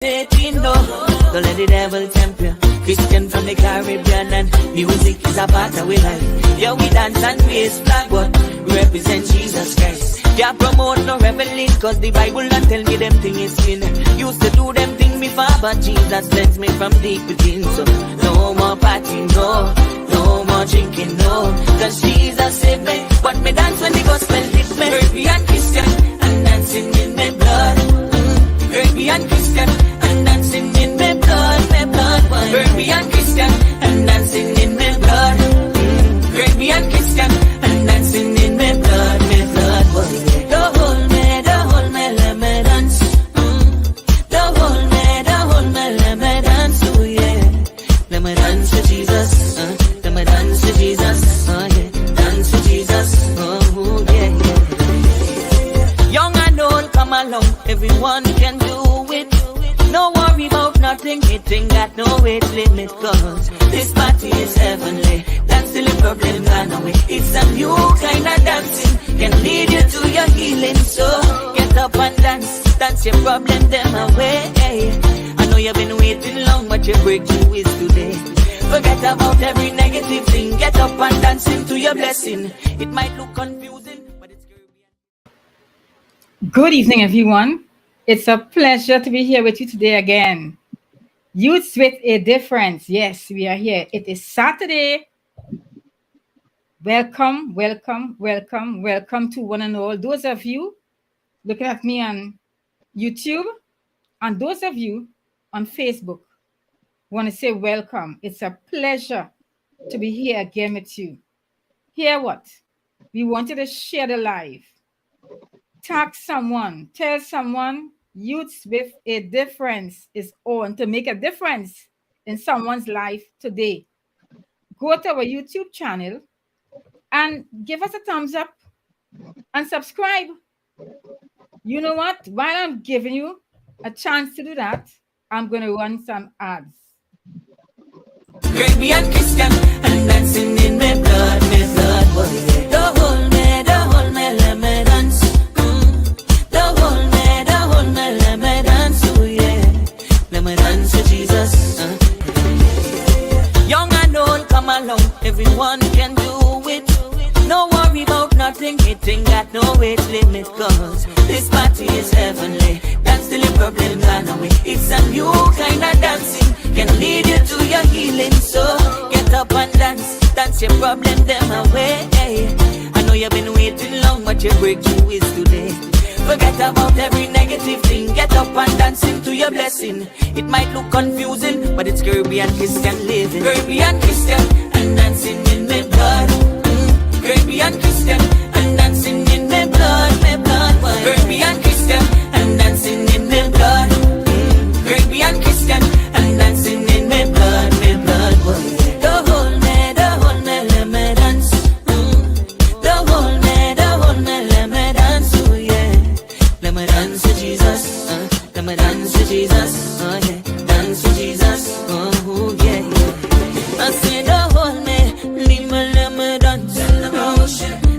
No, don't let the devil tempt you. Christian from the Caribbean and music is a part of our life. Yeah, we dance and raise flag, but we represent Jesus Christ. Can't promote no reveling, cause the Bible don't tell me them thing is sin. Used to do them things before, but Jesus cleansed me from deep within. So no more partying, no more drinking, no. Cause Jesus saved me, but me dance when the gospel hit me. Caribbean Christian and dancing in my blood. Caribbean Christian and dancing in my blood, my blood. Caribbean Christian and dancing in my blood. Caribbean Christian and dancing in my blood, my blood. Don't hold me, let me dance. Don't hold me, let me dance. Oh yeah, let me dance to Jesus. Let me dance to Jesus. Oh yeah, dance to Jesus. Oh yeah. Young and old, come along. Everyone can do it. No worry about nothing, it ain't got no weight limit. Cause this party is heavenly. That's the problem gone away. It's a new kind of dancing, can lead you to your healing. So get up and dance your problem them away. I know you've been waiting long, but your breakthrough is today. Forget about every negative thing, get up and dance into your blessing. It might look confusing, but it's Caribbean. Good evening, everyone. It's a pleasure to be here with you today again. Youths with a Difference. Yes, we are here. It is Saturday. Welcome to one and all. Those of you looking at me on YouTube and those of you on Facebook, want to say welcome. It's a pleasure to be here again with you. Hear what? We wanted to share the live. Tag someone, tell someone Youths with a Difference is on to make a difference in someone's life today. Go to our YouTube channel and give us a thumbs up and subscribe. You know what? While I'm giving you a chance to do that, I'm going to run some ads. Caribbean Christian and dancing in my blood, my blood. Don't hold me, let me dance. Don't hold me, let me dance. Oh yeah, let me dance to Jesus. Young and old, come along. Everyone can do it. No worry about nothing, it ain't got no weight limit. Cause this party is heavenly. That's the problem gone away. It's a new kind of dancing, can lead you to your healing. So get up and dance your problem them away. I know you've been waiting long, but your breakthrough is today. Forget about every negative thing, get up and dance into your blessing. It might look confusing, but it's Caribbean Christian living. Caribbean Christian and dancing in my blood. Caribbean Christian and dancing in my blood, my blood. Caribbean Christian and dancing in my blood. Caribbean Christian and dancing in my blood, my blood. Don't hold me, let me dance. Don't hold me, let me dance. Oh yeah, let me dance to Jesus. Let me dance to Jesus. Oh yeah, dance to Jesus. Oh yeah, yeah. I say don't hold me, leave me, let me dance.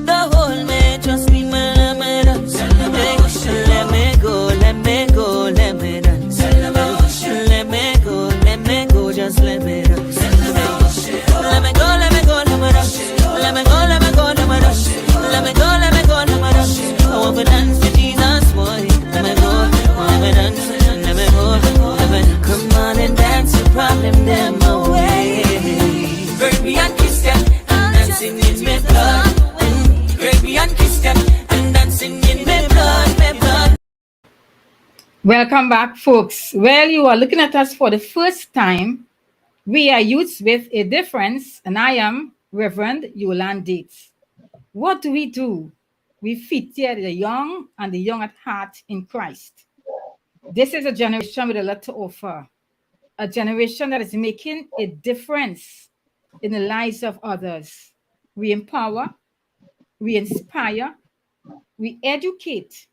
Don't hold me, just leave me, let me dance. Let me go, let me go, let me dance. Let me go, just let me dance. Let me go, let me go, let me dance. Let me go, let me go, let me dance. Let me go, let me go, let me dance. I want to dance to Jesus, boy. Let me go, let me dance. Let me go, let me come on and dance your problem them away. Caribbean Christian and dancing in my blood. Caribbean Christian and dancing in my blood, my blood. Welcome back, folks. Well, you are looking at us for the first time. We are Youths with a Difference, and I am Reverend Yolande. What do? We feature the young and the young at heart in Christ. This is a generation with a lot to offer, a generation that is making a difference in the lives of others. We empower, we inspire, we educate,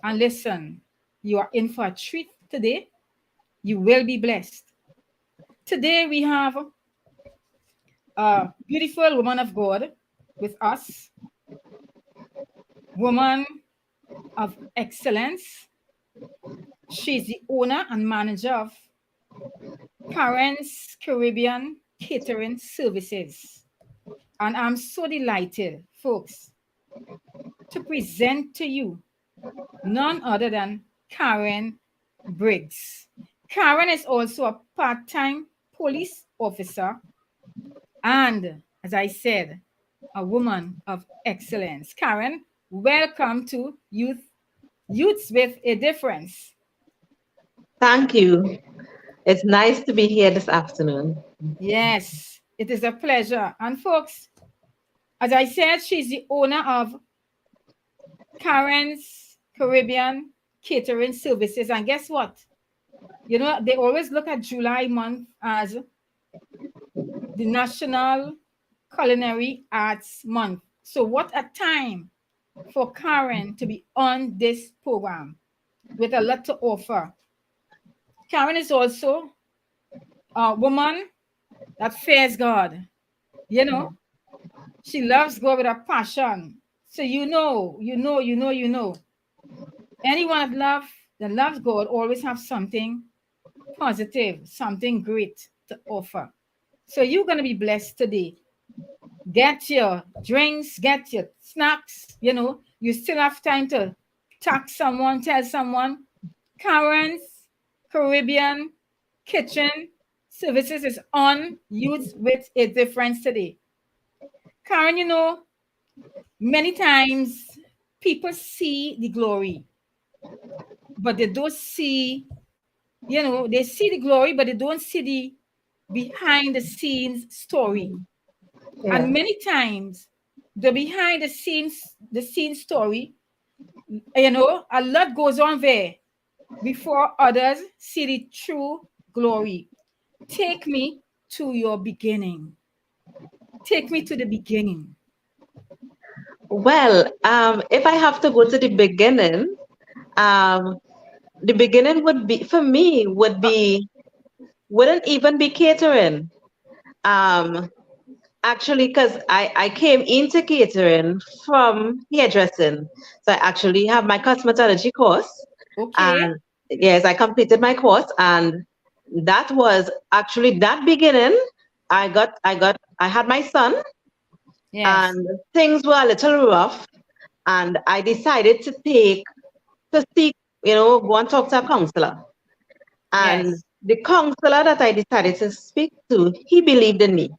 and listen. You are in for a treat today. You will be blessed. Today we have a beautiful woman of God with us, woman of excellence, She's the owner and manager of Karen's Caribbean Catering Services. And I'm so delighted, folks, to present to you none other than Kaaren Briggs. Kaaren is also a part-time police officer and, as I said, a woman of excellence. Kaaren, welcome to Youths with a Difference. Thank you. It's nice to be here this afternoon. Yes, it is a pleasure. And folks, as I said, she's the owner of Karen's Caribbean Catering Services. And guess what? You know, they always look at July month as the National Culinary Arts Month. So what a time for Kaaren to be on this program with a lot to offer. Kaaren is also a woman that fears God. You know, she loves God with a passion. So you know. Anyone that loves God always have something positive, something great to offer. So you're going to be blessed today. Get your drinks, get your snacks. You know, you still have time to talk someone, tell someone. Karen's Caribbean Kitchen Services is on Youth with a Difference today. Kaaren, you know, many times people see the glory, but they don't see, you know, they see the glory, but they don't see the behind the scenes story. Yeah. And many times the behind the scenes story, you know, a lot goes on there before others see the true glory. Take me to your beginning. Take me to the beginning. Well, if I have to go to um, the beginning would be for me wouldn't even be catering. Um, Actually, because I came into catering from hairdressing, so I actually have my cosmetology course, Okay. and yes, I completed my course, and that was actually that beginning. I had my son, Yes. and things were a little rough, and I decided to seek, go and talk to a counselor. And Yes. the counselor that I decided to speak to, he believed in me.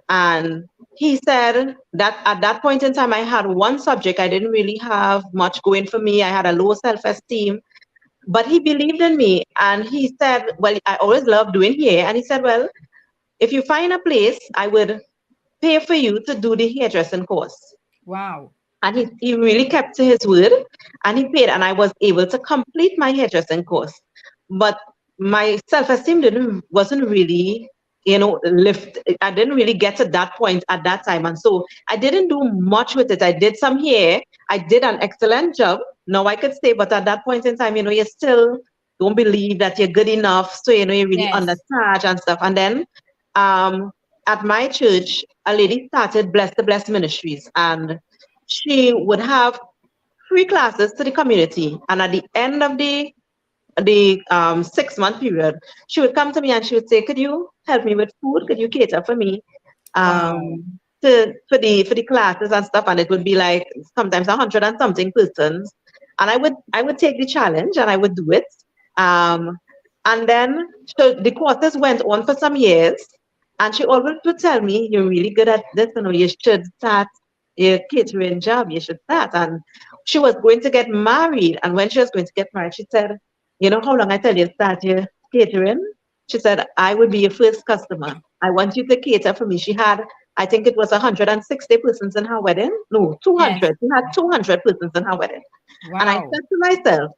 And he said that at that point in time, I had one subject. I didn't really have much going for me. I had a low self esteem, but he believed in me. And he said, well, I always loved doing hair. And he said, well, if you find a place, I would pay for you to do the hairdressing course. Wow. And he really kept to his word, and he paid, and I was able to complete my hairdressing course. But my self-esteem wasn't really, lift. I didn't really get to that point at that time, and so I didn't do much with it. I did some hair. I did an excellent job. Now I could say, but at that point in time, you still don't believe that you're good enough, so you're really Yes. undercharged and stuff. And then um at my church, a lady started Bless the Blessed Ministries, and she would have free classes to the community. And at the end of the 6 month period, she would come to me and she would say, "Could you help me with food? Could you cater for me Wow. for the classes and stuff?" And it would be like sometimes 100 and something persons, and I would take the challenge and I would do it. Um, and then so the courses went on for some years, and she always would tell me, "You're really good at this, you should start your catering job. You should start." And she was going to get married, and when she was going to get married, she said, "You know how long I tell you to start your catering?" She said, "I would be your first customer. I want you to cater for me." She had, I think it was 160 persons in her wedding. No, Yes. 200. She had 200 persons in her wedding. And I Wow. said to myself,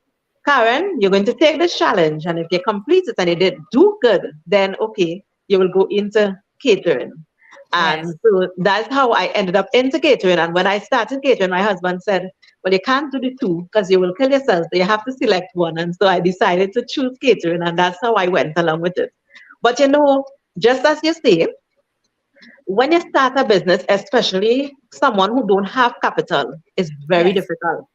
"Kaaren, you're going to take this challenge, and if you complete it and you did do good, then okay, you will go into catering." Yes. And so that's how I ended up into catering. And when I started catering, my husband said, "Well, you can't do the two because you will kill yourself. So you have to select one." And so I decided to choose catering, and that's how I went along with it. But just as you say, when you start a business, especially someone who don't have capital, is very Yes. difficult.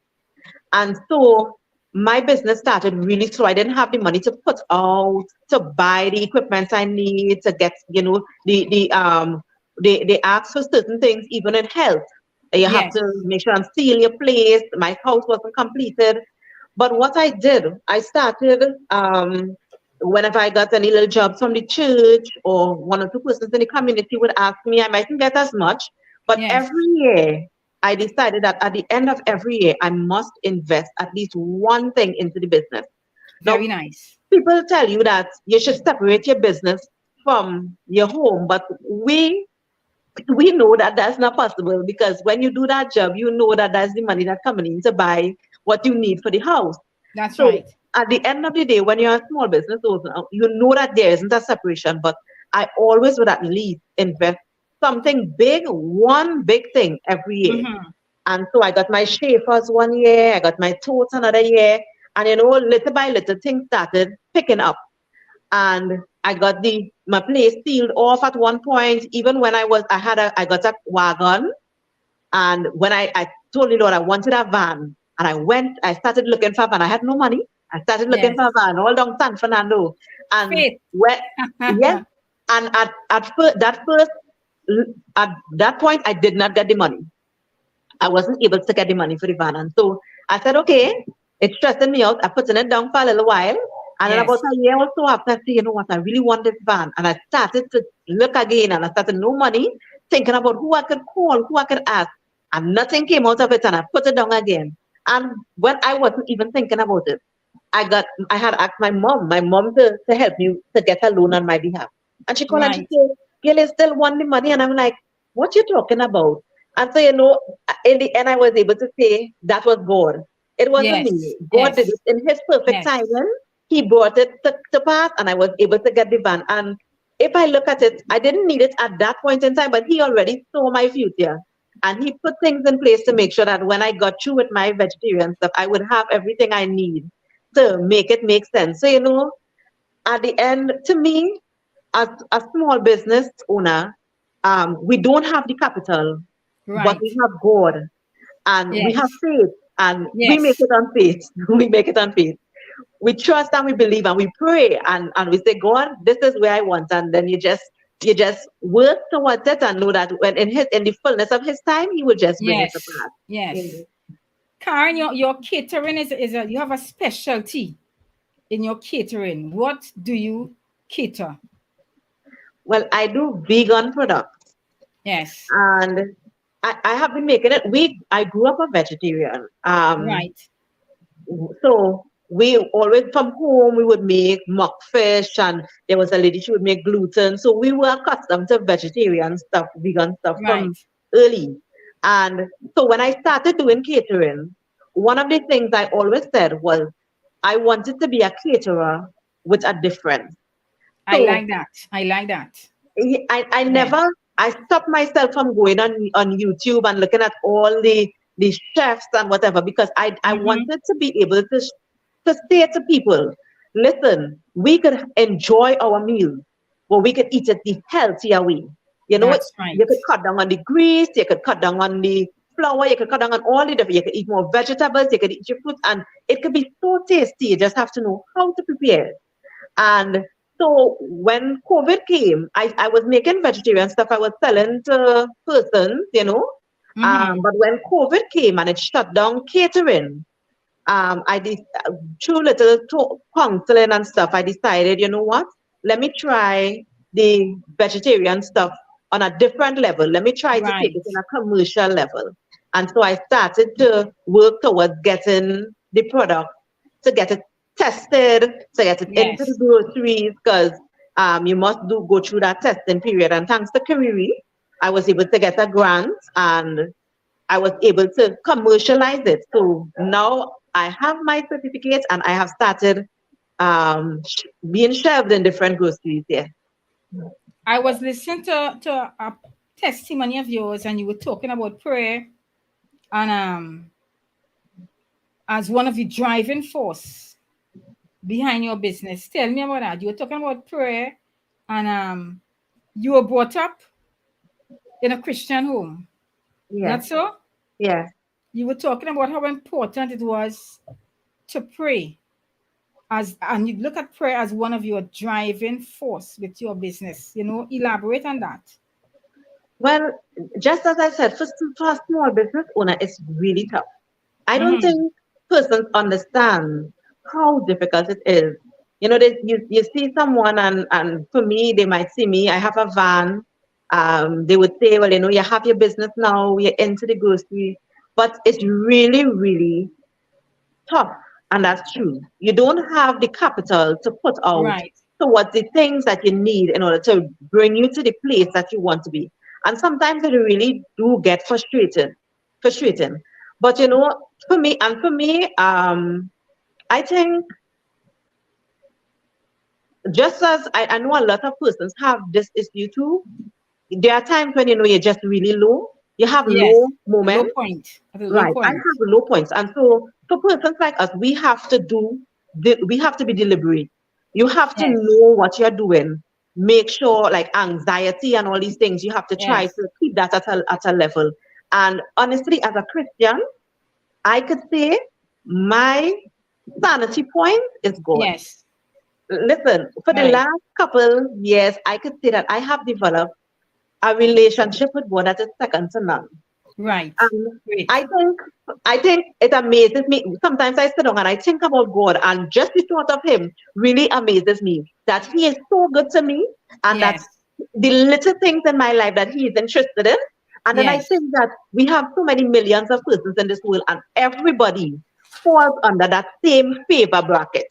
And so my business started really slow. I didn't have the money to put out to buy the equipment I need to get, they ask for certain things even in health. You have Yes. to make sure and seal your place. My house wasn't completed. But what I did, I started whenever I got any little jobs from the church or one or two persons in the community would ask me, I mightn't get as much, but Yes. every year I decided that at the end of every year, I must invest at least one thing into the business. Now, Very nice. people tell you that you should separate your business from your home, but we know that that's not possible because when you do that job, you know that that's the money that's coming in to buy what you need for the house. That's So right. at the end of the day, when you're a small business owner, you know that there isn't a separation, but I always would at least invest something big, one big thing every year. Mm-hmm. And so I got my Schaefer's one year, I got my totes another year, and little by little things started picking up. And I got my place sealed off at one point. Even when I got a wagon, and when I told the Lord I wanted a van, and I started looking for a van. I had no money. I started looking Yes. for a van all down San Fernando. And Faith. when, yes, and at that point, I did not get the money. I wasn't able to get the money for the van. And so I said, okay, it's stressing me out. I put it down for a little while. And then about Yes. a year or so after, I said, you know what, I really want this van. And I started to look again and I started no money, thinking about who I could call, who I could ask. And nothing came out of it. And I put it down again. And when I wasn't even thinking about it, I had asked my mom to help me to get a loan on my behalf. And she called and she Right. said, Gail, you still want the money? And I'm like, what you talking about? And so, in the end, I was able to say that was God. It wasn't me. Yes. God did it Yes. in His perfect Yes. timing. He brought it to pass, and I was able to get the van. And if I look at it, I didn't need it at that point in time, but He already saw my future. And He put things in place to make sure that when I got through with my vegetarian stuff, I would have everything I need to make it make sense. So, at the end, to me, as a small business owner, we don't have the capital, but Right. we have God and we have Yes. faith and we make Yes. it on faith. We make it on faith. We trust and we believe and we pray and we say, God, this is where I want. And then you just work towards it and know that when in the fullness of His time, He will just bring it to Yes. pass. Yes. Amen. Karen, your catering you have a specialty in your catering. What do you cater? Well, I do vegan products Yes. and I have been making it. I grew up a vegetarian. Right. So we always from home we would make mockfish and there was a lady she would make gluten. So we were accustomed to vegetarian stuff, vegan stuff Right. from early. And so when I started doing catering, one of the things I always said was I wanted to be a caterer with a difference. I So like that. I like that. I Yes. never I stopped myself from going on YouTube and looking at all the chefs and whatever because I Mm-hmm. wanted to be able to say to people, listen, we could enjoy our meal, but we could eat it the healthier way. That's You right. could cut down on the grease, you could cut down on the flour, you could cut down on all the different, you could eat more vegetables, you could eat your fruits, and it could be so tasty. You just have to know how to prepare it. And so when COVID came, I was making vegetarian stuff. I was selling to persons. Mm-hmm. But when COVID came and it shut down catering, I did through little counseling and stuff. I decided, you know what? Let me try the vegetarian stuff on a different level. Let me try to take it Right. on a commercial level. And so I started to work towards getting the product to get it tested, to get it into the Yes. groceries, because you must go through that testing period. And thanks to Kariri, I was able to get a grant and I was able to commercialize it. So now I have my certificates and I have started being shelved in different groceries here. I was listening to a testimony of yours, and you were talking about prayer, and as one of the driving force behind your business. Tell me about that. You were talking about prayer, and you were brought up in a Christian home. Yes, Not so? yes, You were talking about how important it was to pray and you look at prayer as one of your driving force with your business. Elaborate on that. Well, just as I said, for a small business owner, it's really tough. I don't Mm-hmm. think persons understand how difficult it is. You see someone, and for me, they might see me. I have a van. They would say, well, you have your business now, you're into the grocery. But it's really, really tough. And that's true. You don't have the capital to put out Right. towards the things that you need in order to bring you to the place that you want to be. And sometimes it really do get frustrating. But for me, I think just as I know a lot of persons have this issue too, there are times when you're just really low. You have Yes. low A low moments. point. At a low Right. I point. have low points. And so for persons like us, we have to be deliberate. You have to Yes. know what you're doing. Make sure like anxiety and all these things, you have to try Yes. to keep that at a level. And honestly, as a Christian, I could say my sanity point is God. Yes. Listen, for the Right. last couple years, I could say that I have developed a relationship with God that is second to none. Right. Um, I Great. think I think it amazes me. Sometimes I sit down and I think about God, and just the thought of Him really amazes me. That He is so good to me, and that Yes. the little things in my life that He is interested in. And then I Yes. think that we have so many millions of persons in this world, and everybody falls under that same favor bracket.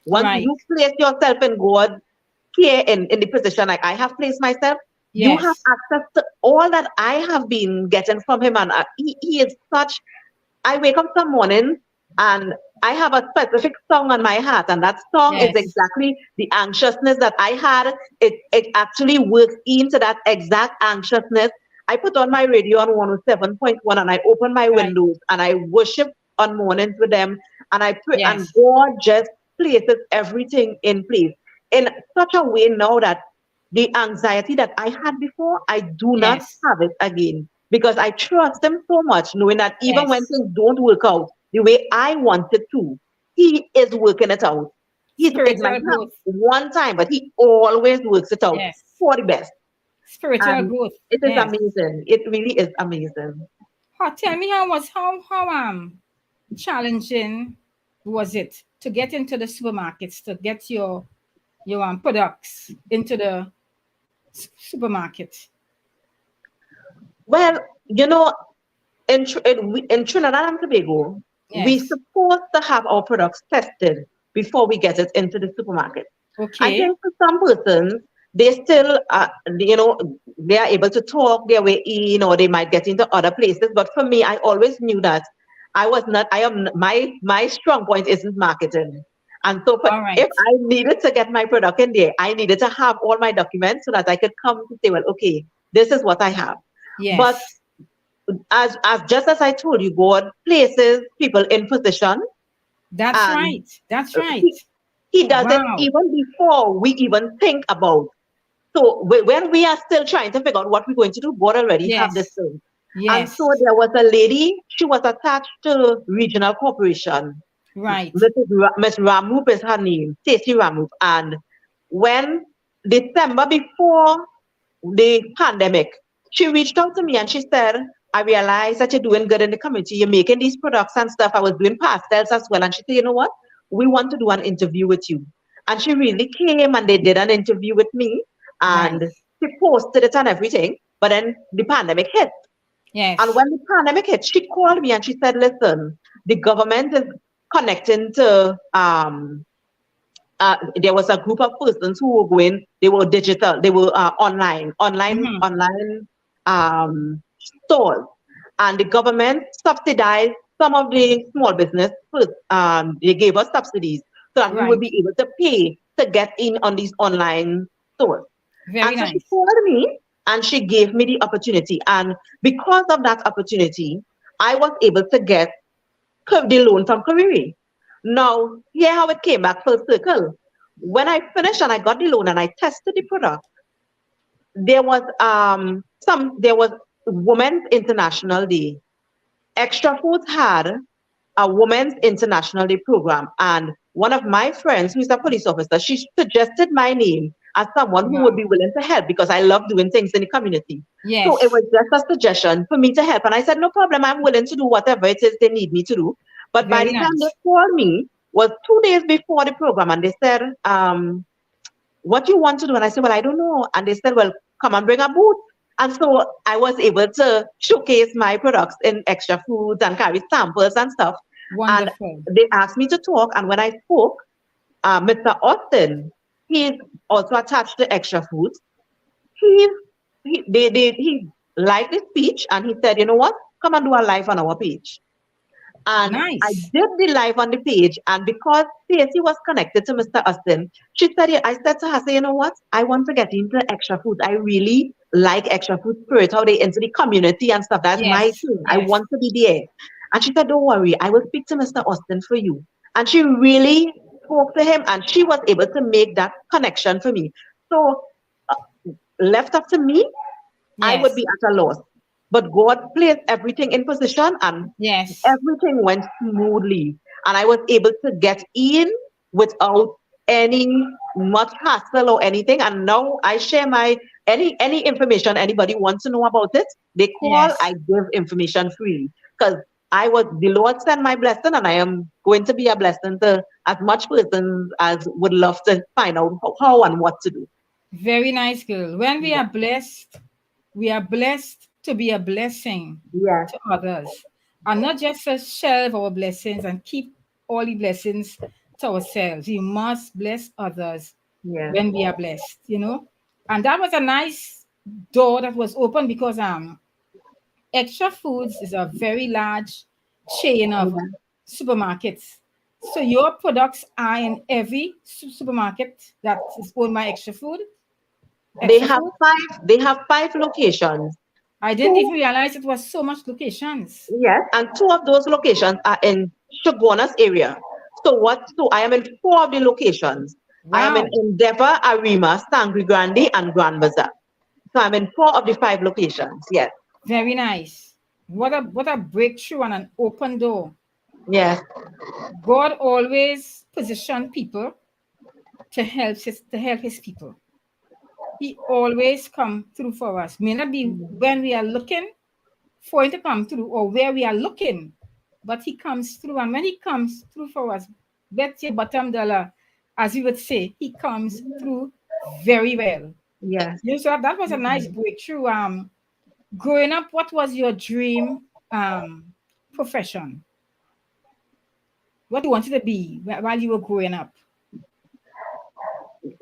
Once Right. you place yourself in God, here in the position like I have placed myself, you have Yes. access to all that I have been getting from him. And he is such, I wake up some morning and I have a specific song on my heart, and that song is Yes. exactly the anxiousness that I had. It actually works into that exact anxiousness. I put on my radio on 107.1 and I open my Right. windows and I worship on mornings with them, and I pray, and Yes. God just places everything in place in such a way now that the anxiety that I had before, I do not Yes. have it again because I trust him so much, knowing that even when Yes. things don't work out the way I want it to, he is working it out. It might Spiritual not growth. one time, but he always works it out Yes. for the best. Spiritual And growth. it is Yes. amazing. It really is amazing. Tell me how challenging was it to get into the supermarkets to get your products into the supermarket? Well, in Trinidad and Tobago, we Yes. supposed to have our products tested before we get it into the supermarket. I Okay. think for some persons, they still, they are able to talk their way in, or they might get into other places. But for me, I always knew that I was not. I am my strong point isn't marketing, and so All if right. I needed to get my product in there, I needed to have all my documents so that I could come to say, well, okay, this is what I have. But Yes. as just as I told you, God places people in position, That's and right. That's right. he, he does it Wow. even before we even think about. So when we are still trying to figure out what we're going to do, God already have this Yes. thing. And Yes. so there was a lady, she was attached to regional corporation. Right. Miss Ramup is her name, Stacey Ramup. And when December before the pandemic, she reached out to me and she said, I realized that you're doing good in the community. You're making these products and stuff. I was doing pastels as well. And she said, you know what? We want to do an interview with you. And she really came and they did an interview with me and Nice. she posted it and everything. But then the pandemic hit. And Yes. when the pandemic hit, she called me and she said, listen, the government is connecting to there was a group of persons who were going, they were digital, they were Mm-hmm. online stores. And the government subsidized some of the small business first. They gave us subsidies so that we would Right. be able to pay to get in on these online stores. Very And so she nice. called me and she gave me the opportunity. And because of that opportunity, I was able to get the loan from Kariri. Now, here how it came back full circle. When I finished and I got the loan and I tested the product, there was Women's International Day. Extra Foods had a Women's International Day program. And one of my friends, who's a police officer, she suggested my name as someone who would Wow. be willing to help because I love doing things in the community. So it Yes. was just a suggestion for me to help. And I said, no problem, I'm willing to do whatever it is they need me to do. But by Very the time they nice. called me, was 2 days before the program, and they said, what do you want to do? And I said, well, I don't know. And they said, well, come and bring a booth. And so I was able to showcase my products in Extra Foods and carry samples and stuff. And Wonderful. they asked me to talk. And when I spoke, Mr. Austin, he's also attached to Extra Foods. He, he liked the speech and he said, you know what? Come and do a live on our page. And I Nice. did the live on the page, and because Stacey was connected to Mr. Austin, she said, I said to her, say, you know what? I want to get into Extra Foods. I really like Extra Food Spirit, how they into the community and stuff. That's my Yes. thing. I Yes. want to be there. And she said, don't worry, I will speak to Mr. Austin for you. And she really spoke to him, and she was able to make that connection for me. So, left up to me, I would Yes. be at a loss. But God placed everything in position and Yes. everything went smoothly. And I was able to get in without any much hassle or anything. And now I share my any information anybody wants to know about it. They call, I Yes. give information freely. Because the Lord sent my blessing, and I am going to be a blessing to as much persons as would love to find out how and what to do. Very nice, girl. When Yeah. we are blessed to be a blessing Yes. to others, and not just to shelve our blessings and keep all the blessings to ourselves. We must bless others Yes. when we are blessed, And that was a nice door that was open because Extra Foods is a very large chain of Mhm. supermarkets. So your products are in every supermarket that is owned by They Extra have Food. five locations. I didn't even Two, realize it was so much locations. yes, and two of those locations are in Shogunas area. So I am in four of the locations. I am in Wow, Endeavor, Arima, Sangre Grande, and Grand Bazaar. So I'm in four of the five locations. Yes. very nice. What a breakthrough and an open door. Yes. God always position people to help his people. He always come through for us. May not be when we are looking for him to come through or where we are looking, but he comes through. And when he comes through for us, bet your bottom dollar, as we would say, he comes through very well. Yes. So that was a nice breakthrough. Growing up, what was your dream profession? What you wanted to be while you were growing up?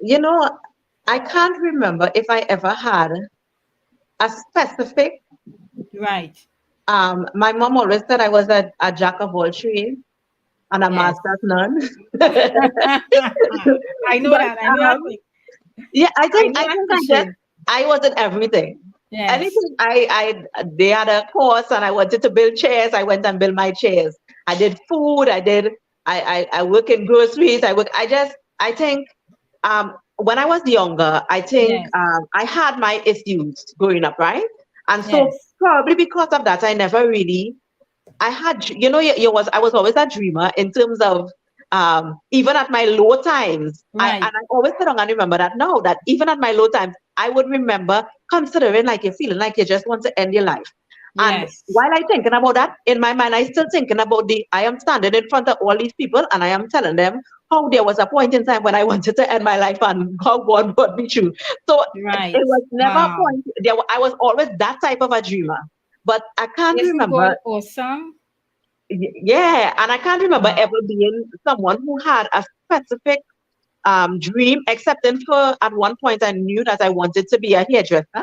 You know, I can't remember if I ever had a specific. Right. My mom always said I was a jack of all trades and a Yes. master of none. I know But that. I know that. yeah, I know that for sure. I was in everything. Yes. Anything they had a course and I wanted to build chairs, I went and built my chairs. I did food, I work in groceries, I think when I was younger, I think Yes. I had my issues growing up, right? And so Yes. probably because of that, I never really I had, I was always a dreamer in terms of even at my low times. Right. I always sit down and remember that now that even at my low times, I would remember considering like you're feeling like you just want to end your life. And Yes. while I thinking about that, in my mind, I still thinking about I am standing in front of all these people and I am telling them how there was a point in time when I wanted to end my life and how God brought me through. So Right. it was never a Wow. point. I was always that type of a dreamer. But I can't Isn't God remember awesome? yeah, and I can't remember Wow. ever being someone who had a specific dream, excepting for at one point I knew that I wanted to be a hairdresser.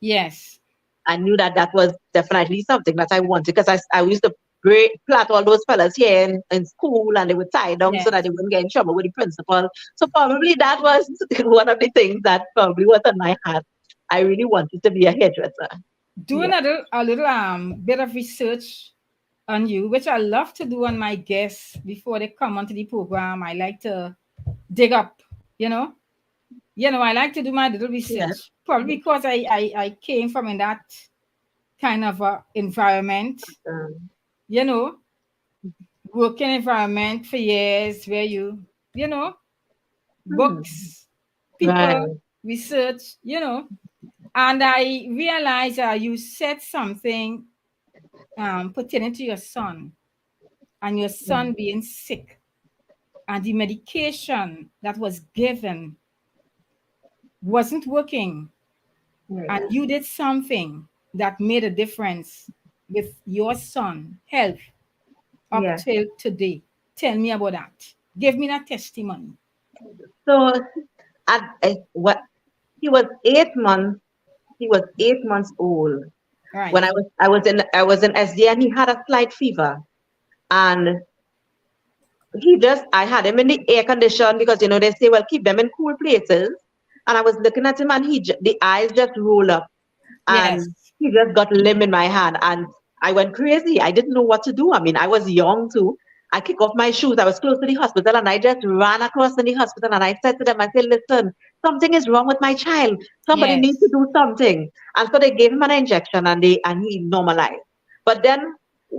Yes. I knew that that was definitely something that I wanted because I used to plait all those fellas here in school and they would tie down so that Yes. they wouldn't get in trouble with the principal. So probably that was one of the things that probably was on my heart. I really wanted to be a hairdresser. Doing Yeah. a little bit of research on you, which I love to do on my guests before they come onto the program. I like to dig up, you know. I like to do my little Yeah. research. Probably because I came from in that kind of environment, Um, you know. working environment for years where you know, Hmm. books, Right. people, research, and I realized you said something pertaining to your son and your Hmm. son being sick and the medication that was given wasn't working, and Yeah. you did something that made a difference with your son health up Yeah. till today. Tell me about that. Give me that testimony. So what he was 8 months. He was 8 months old when Right. I was in SD, and he had a slight fever, and he just I had him in the air condition because they say, well, keep them in cool places, and I was looking at him, and the eyes just roll up, Yes. and he just got limb in my hand, and I went crazy. I didn't know what to do. I mean, I was young too. I kicked off my shoes. I was close to the hospital, and I just ran across to the hospital, and I said to them, I said, listen, something is wrong with my child. Somebody needs to Yes. do something. And so they gave him an injection, and he normalized. But then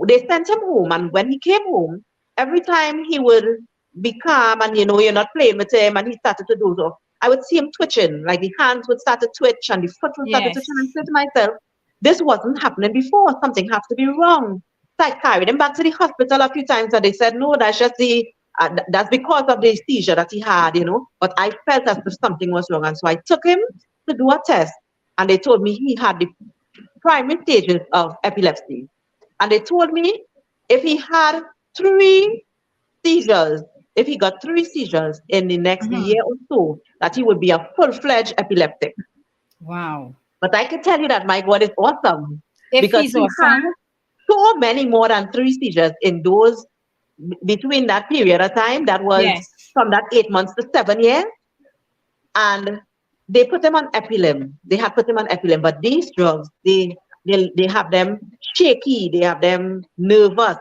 they sent him home, and when he came home, every time he would be calm, and you're not playing with him, and he started to doze off, I would see him twitching, like the hands would start to twitch and the foot would start to twitch. And I Yes. said to myself, this wasn't happening before. Something has to be wrong. So I carried him back to the hospital a few times, and they said, no, that's just that's because of the seizure that he had. But I felt as if something was wrong. And so I took him to do a test, and they told me he had the primary stages of epilepsy. And they told me if he had three seizures, if he got three seizures in the next Mhm. year or so, that he would be a full-fledged epileptic. Wow. But I can tell you that my God is awesome If because he's he had awesome, so many more than three seizures in those between that period of time. That was yes. from that 8 months to 7 years. And they put him on epilim. They had put him on epilim, but these drugs, they have them shaky, they have them nervous.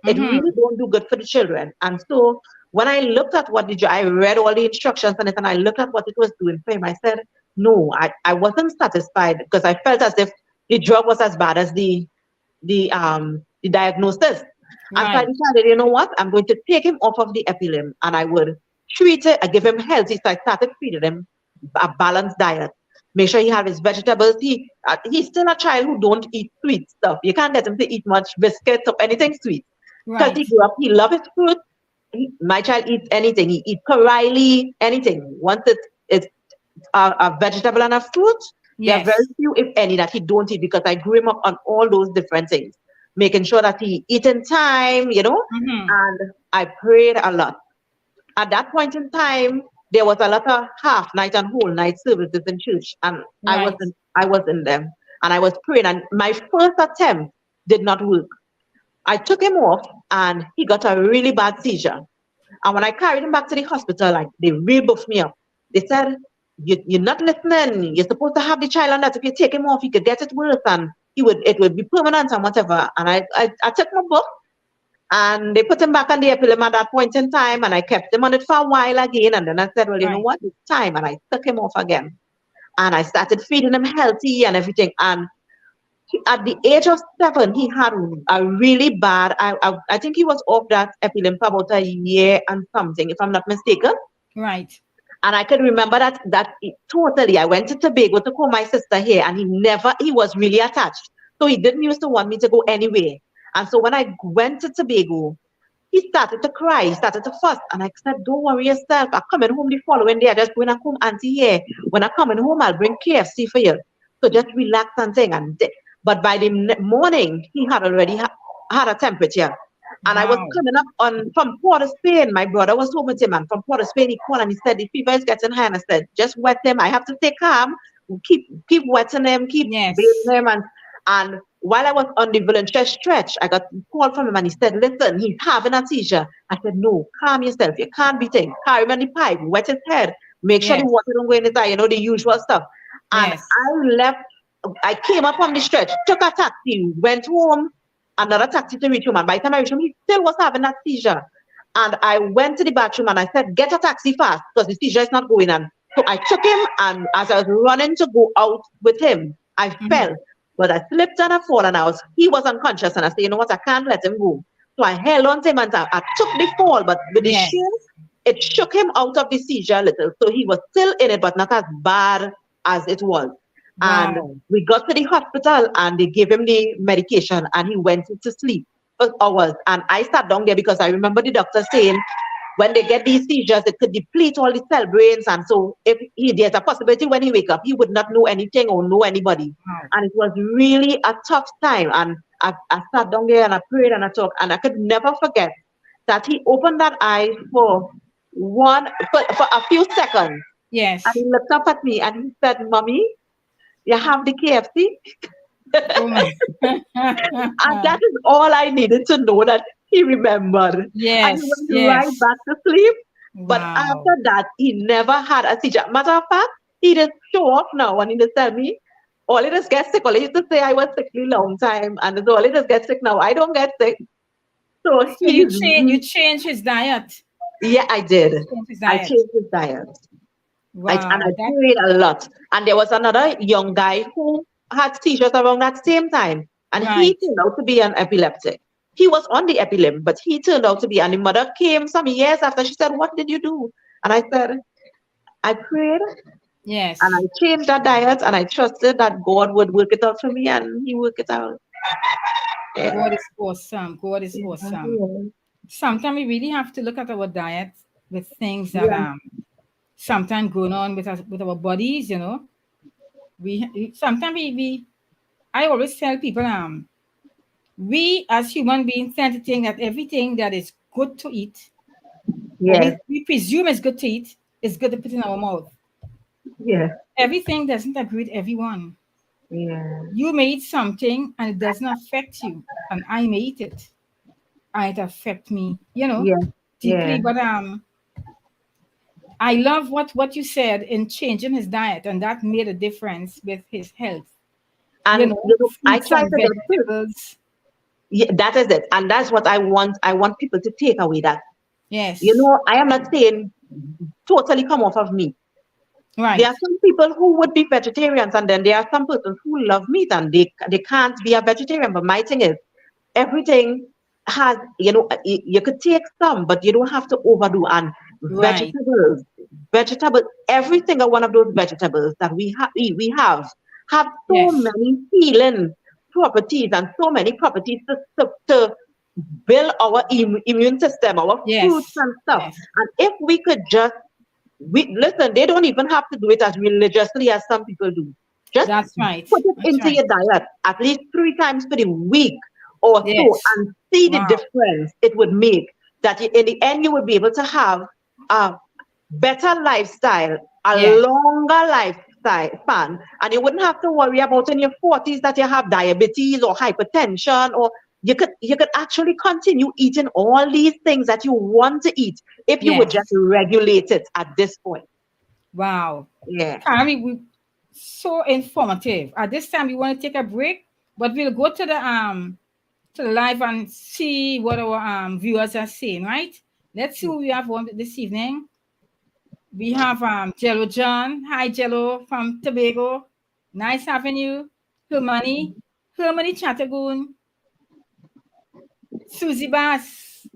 It Mm-hmm. really don't do good for the children. And so when I looked at I read all the instructions on it, and I looked at what it was doing for him. I said, no, I wasn't satisfied because I felt as if the drug was as bad as the diagnosis. And so I Right. decided, you know what? I'm going to take him off of the epilim, and I would treat it. I give him healthy. So I started feeding him a balanced diet. Make sure he have his vegetables. He's still a child who don't eat sweet stuff. You can't get him to eat much biscuits or anything sweet because he Right. grew up. He loves his fruit. My child eats anything. He eats Karaili, anything. Once it's a vegetable and a fruit, there are very Yes. few, if any, that he don't eat because I grew him up on all those different things, making sure that he eat in time. Mm-hmm. And I prayed a lot. At that point in time, there was a lot of half night and whole night services in church, and Right. I was in them, and I was praying. And my first attempt did not work. I took him off, and he got a really bad seizure. And when I carried him back to the hospital, like they rebuffed me up. They said, you're not listening. You're supposed to have the child on that. If you take him off, he could get it worse, and it would be permanent and whatever. And I took my book, and they put him back on the epilim at that point in time, and I kept him on it for a while again. And then I said, well, you know Right. what? It's time. And I took him off again. And I started feeding him healthy and everything. And at the age of 7, he had a really bad, I think he was off that epilim for about a year and something, if I'm not mistaken. Right. And I can remember totally. I went to Tobago to call my sister here, and he was really attached. So he didn't used to want me to go anywhere. And so when I went to Tobago, he started to cry, he started to fuss. And I said, don't worry yourself. I'm coming home the following day. I just going home, auntie here. When I'm coming home, I'll bring KFC for you. So just relax and thing. But by the morning, he had already had a temperature. And I was Wow. coming up from Port of Spain. My brother was home with him, and from Port of Spain, he called and he said the fever is getting high. And I said, just wet him. I have to stay calm, keep wetting him, keep bathing Yes. him. And while I was on the volunteer stretch, I got a call from him, and he said, listen, he's having a seizure. I said, no, calm yourself. You can't be thing. Carry him on the pipe, wet his head, make sure the Yes. water don't go in his eye, the usual stuff. And Yes. I came up on the stretch, took a taxi, went home, another taxi to reach home. And by the time I reached home, he still was having that seizure. And I went to the bathroom, and I said, get a taxi fast because the seizure is not going on. So I took him, and as I was running to go out with him, I Mm-hmm. fell. But I slipped and I fall, and he was unconscious. And I said, you know what, I can't let him go. So I held on to him and I took the fall, but with the Yes. shield, it shook him out of the seizure a little. So he was still in it, but not as bad as it was. And Wow. we got to the hospital and they gave him the medication and he went to sleep for hours. And I sat down there because I remember the doctor saying when they get these seizures, it could deplete all the cell brains. And so if there's a possibility when he wake up, he would not know anything or know anybody. Wow. And it was really a tough time. And I sat down there and I prayed and I talked. And I could never forget that he opened that eye for a few seconds. Yes. And he looked up at me and he said, Mommy, you have the KFC? Oh my. And that is all I needed to know that he remembered. And Yes. he went Yes. right back to sleep. But Wow. after that, he never had a seizure. Matter of fact, he just show up now and he just tell me, all he just get sick. All he used to say I was sickly long time. And so all he just get sick now. I don't get sick. So So you change his diet. yeah, I did. Change his I diet. changed his diet. Wow. And I That, prayed a lot. And there was another young guy who had seizures around that same time. And he right. turned out to be an epileptic. He was on the epilim, but he turned out to be. And the mother came some years after. She said, What did you do? And I said, I prayed Yes. and I changed that diet and I trusted that God would work it out for me and he worked it out. Yeah. God is awesome. God is awesome. Sometimes we really have to look at our diet with things that sometimes going on with us with our bodies, you know. Sometimes I always tell people we as human beings tend to think that everything that is good to eat, or Yes. we presume is good to eat, is good to put in our mouth. Yes. Everything doesn't agree with everyone. Yeah. You may eat something and it doesn't affect you, and I may eat it and it affect me, you know, Yeah. deeply. Yeah. But I love what you said in changing his diet, and that made a difference with his health. And You know, I fruits try and to get food. vegetables. Yeah, that is it. And that's what I want. I want people to take away that. Yes. You know, I am not saying totally come off of meat. Right. There are some people who would be vegetarians, and then there are some persons who love meat and they can't be a vegetarian. But my thing is, everything has, you could take some, but you don't have to overdo. And Right. vegetables, every single one of those vegetables that we have so Yes. many healing properties and so many properties to build our immune system, our Yes. fruits and stuff. Yes. And if we could just listen, they don't even have to do it as religiously as some people do. Just That's right. put it That's into right. your diet at least 3 times per week or Yes. so and see the Wow. difference it would make. That in the end you would be able to have a better lifestyle, a Yes. longer lifestyle span, and you wouldn't have to worry about in your 40s that you have diabetes or hypertension, or you could actually continue eating all these things that you want to eat if you would Yes. just regulate it at this point. Wow. Yeah. Kaaren, we so informative. At this time, we want to take a break, but we'll go to the live and see what our viewers are saying. Right? Let's see who we have on this evening. We have Jello John. Hi, Jello from Tobago. Nice having you. Hermione Chattagoon. Susie Bass.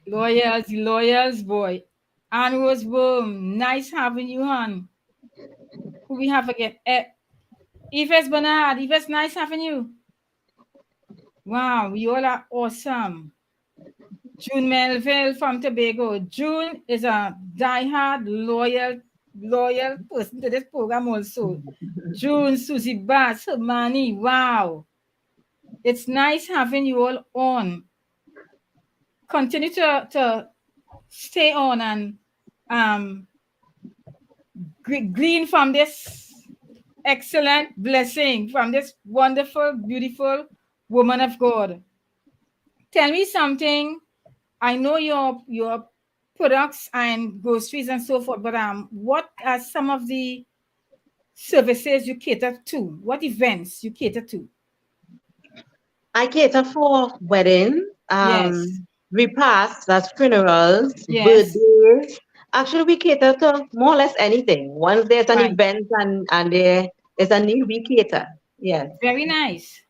Loyals, boy. Anne Rose Boom. Nice having you, hon. Who we have again? Yves Bernard. Yves, nice having you. Wow, you all are awesome. June Melville from Tobago. June is a diehard, loyal person to this program also. June, Susie Bass, Hermione, wow. It's nice having you all on. Continue to stay on and glean from this excellent blessing, from this wonderful, beautiful woman of God. Tell me something. I know your products and groceries and so forth, but what are some of the services you cater to? What events you cater to? I cater for weddings, Yes. repasts, that's funerals, Yes. birthdays. Actually, we cater to more or less anything. Once there's an Right. event and there is a need, we cater. Yes. Very nice.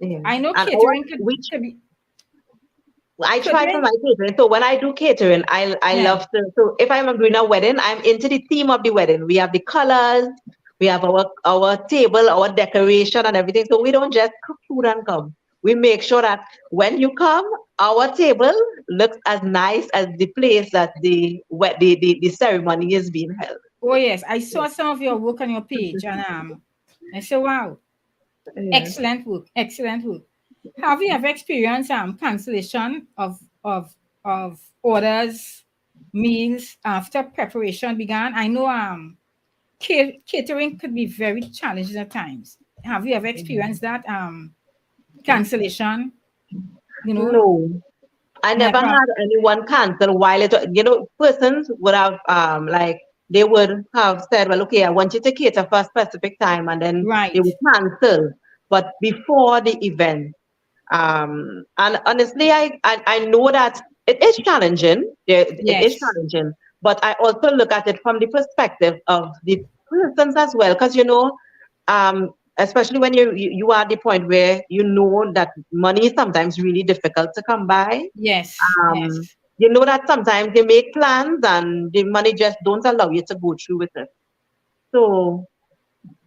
Yeah. I know And catering could be. I try for Catering? my catering. So when I do catering, I Yeah. love to. So if I'm doing a wedding, I'm into the theme of the wedding. We have the colors, we have our table, our decoration, and everything. So we don't just cook food and come. We make sure that when you come, our table looks as nice as the place that the ceremony is being held. Oh yes, I saw some of your work on your page, and I said, wow, Yeah. excellent work, excellent work. Have you ever experienced cancellation of orders, meals after preparation began? I know catering could be very challenging at times. Have you ever experienced that cancellation? You know, No, I never never. had anyone cancel while persons would have like they would have said, well, okay, I want you to cater for a specific time, and then they Right. would cancel. But before the event, and honestly, I know that it is challenging. It is Yes. challenging, but I also look at it from the perspective of the persons as well, because especially when you are at the point where you know that money is sometimes really difficult to come by. Yes. um, Yes. you know that sometimes they make plans and the money just don't allow you to go through with it. So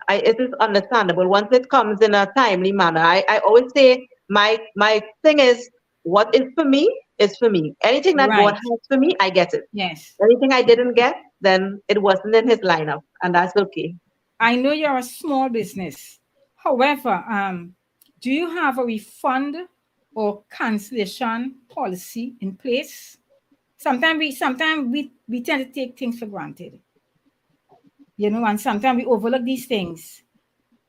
it is understandable once it comes in a timely manner. I always say my thing is what is for me is for me. Anything that God Right. has for me, I get it. Yes. Anything I didn't get, then it wasn't in his lineup, and that's okay. I know you're a small business. However, do you have a refund or cancellation policy in place? Sometimes we tend to take things for granted, and sometimes we overlook these things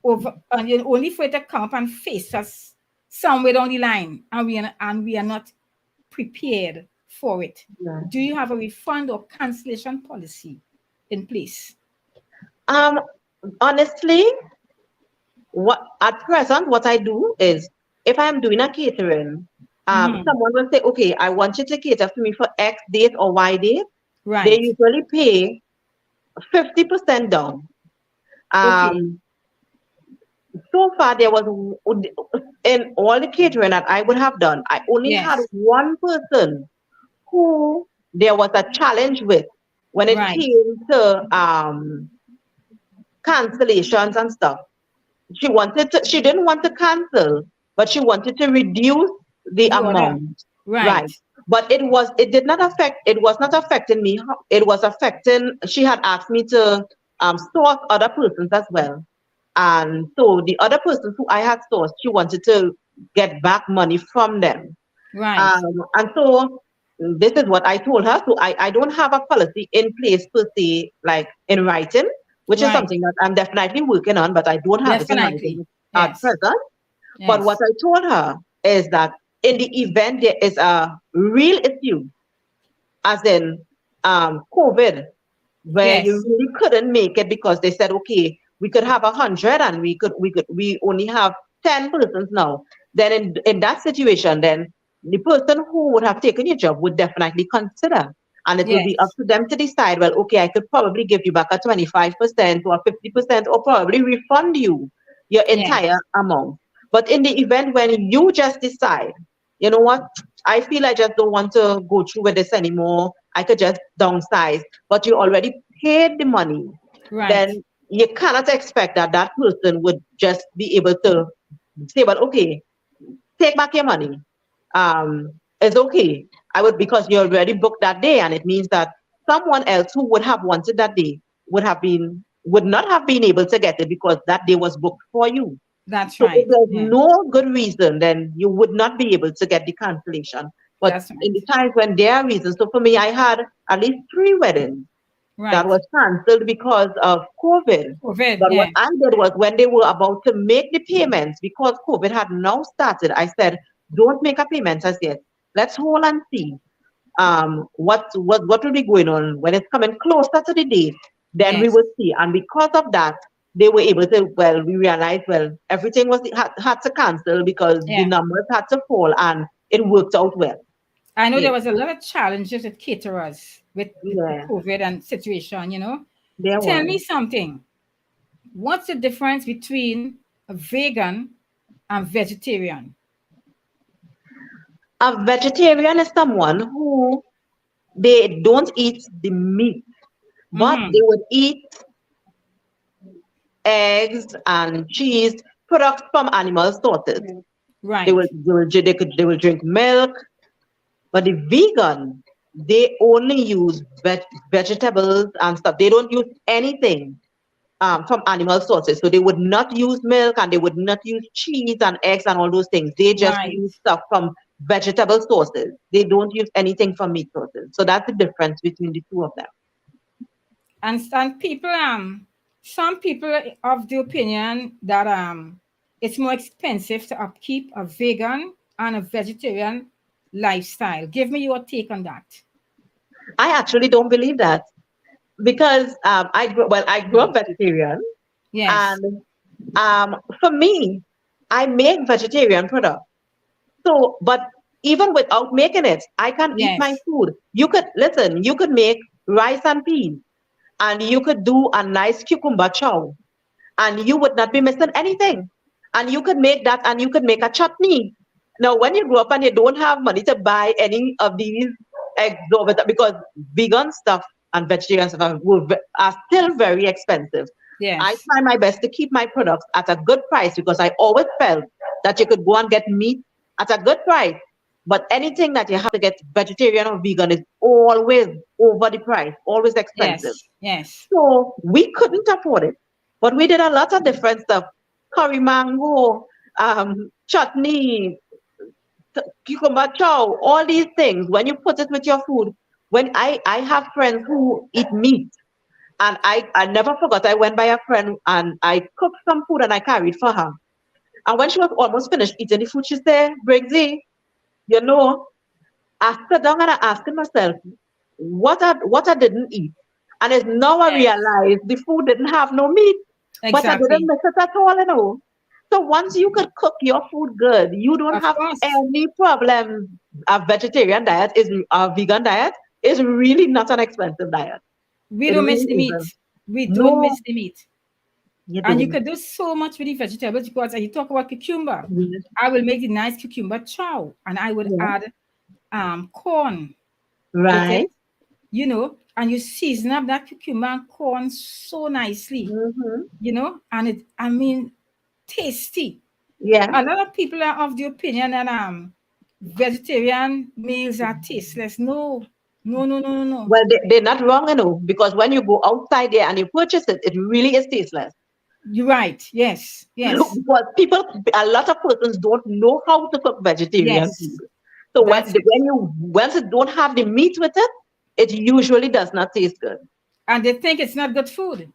only for it to come up and face us somewhere down the line, and we are not prepared for it. Yeah. Do you have a refund or cancellation policy in place? Um, honestly, what at present what I do is if I'm doing a catering, Mm-hmm. someone will say, okay, I want you to cater for me for X date or Y date. They Right. usually pay 50% down. Okay. Um, so far there was in all the catering that I would have done, I only had Yes. one person who there was a challenge with when it Right. came to cancellations and stuff. She didn't want to cancel, but she wanted to reduce the The order. amount. Right. Right. But it was not affecting me. It was affecting, she had asked me to source other persons as well. And so the other persons who I had sourced, she wanted to get back money from them. Right. And so this is what I told her. So I don't have a policy in place per se, like in writing, which is Right. something that I'm definitely working on, but I don't have it in Definitely. writing at Yes. present. But what Yes. I told her is that in the event there is a real issue, as in COVID, where you Yes. really couldn't make it because they said, okay, we could have 100 and we only have 10 persons now. Then in that situation, then the person who would have taken your job would definitely consider. And it would be up Yes. to them to decide, well, okay, I could probably give you back a 25% or 50% or probably refund you your entire Yes. amount. But in the event when you just decide, you know what, I feel I just don't want to go through with this anymore. I could just downsize, but you already paid the money, Right. then you cannot expect that that person would just be able to say, well, okay, take back your money. It's okay. I would, because you already booked that day, and it means that someone else who would have wanted that day would not have been able to get it because that day was booked for you. That's So if right. there's Yeah. no good reason, then you would not be able to get the cancellation. But That's in the right. times when there are reasons, so for me, I had at least 3 weddings that Right. was cancelled because of COVID. COVID. But what Yeah. I did was when they were about to make the payments, because COVID had now started, I said, don't make a payment as yet. Let's hold and see what will be going on when it's coming closer to the date. Then we Yes. will see. And because of that, they were able to. Well, we realized everything had to cancel because the Yeah. numbers had to fall, and it worked out well. I know Yeah, there was a lot of challenges with caterers with the yeah, COVID and situation. there Tell was. me something. What's the difference between a vegan and vegetarian? A vegetarian is someone who they don't eat the meat, but Mm-hmm. they would eat eggs and cheese, products from animal sources. Right. They will drink milk, but the vegan, they only use vegetables and stuff. They don't use anything from animal sources. So they would not use milk and they would not use cheese and eggs and all those things. They just Right. use stuff from vegetable sources. They don't use anything from meat sources. So that's the difference between the two of them. And some people of the opinion that it's more expensive to upkeep a vegan and a vegetarian lifestyle. Give me your take on that. I actually don't believe that because I grew up vegetarian Yes. and for me, I make vegetarian products. So, but even without making it, I can eat my Yes. food. You could listen, you could make rice and peas and you could do a nice cucumber chow and you would not be missing anything. And you could make that and you could make a chutney. Now, when you grow up and you don't have money to buy any of these exorbitant, because vegan stuff and vegetarian stuff are still very expensive. I Yes. try my best to keep my products at a good price because I always felt that you could go and get meat at a good price. But anything that you have to get vegetarian or vegan is always over the price, always expensive. Yes. Yes. So we couldn't afford it, but we did a lot of different stuff: curry mango, chutney, cucumber chow, all these things. When you put it with your food, when I have friends who eat meat, and I never forgot. I went by a friend and I cooked some food and I carried for her. And when she was almost finished eating the food, she said, "Briggsy, you know, I sat down and I asked myself, what I didn't eat. And it's now I Yes. realize the food didn't have no meat, but I didn't Exactly. miss it at all, you know. So once you could cook your food good, you don't Of have course. any problem. A vegetarian diet is a vegan diet is really not an expensive diet. We It don't miss really the meat. isn't. We don't No, miss the meat. you And you don't. could do so much with the vegetables because you talk about cucumber. Yes. I will make the nice cucumber chow and I would Yeah. add corn with it, Right. and you season up that cucumber and corn so nicely, Mm-hmm. and I mean, tasty. Yeah. A lot of people are of the opinion that vegetarian meals are tasteless. No, no, no, no, no, no. Well, they're not wrong, you know, because when you go outside there and you purchase it, it really is tasteless. You're right. Yes, yes, Because a lot of persons don't know how to cook vegetarian food. yes. So That's it. once it don't have the meat with it, it usually does not taste good. And they think it's not good food.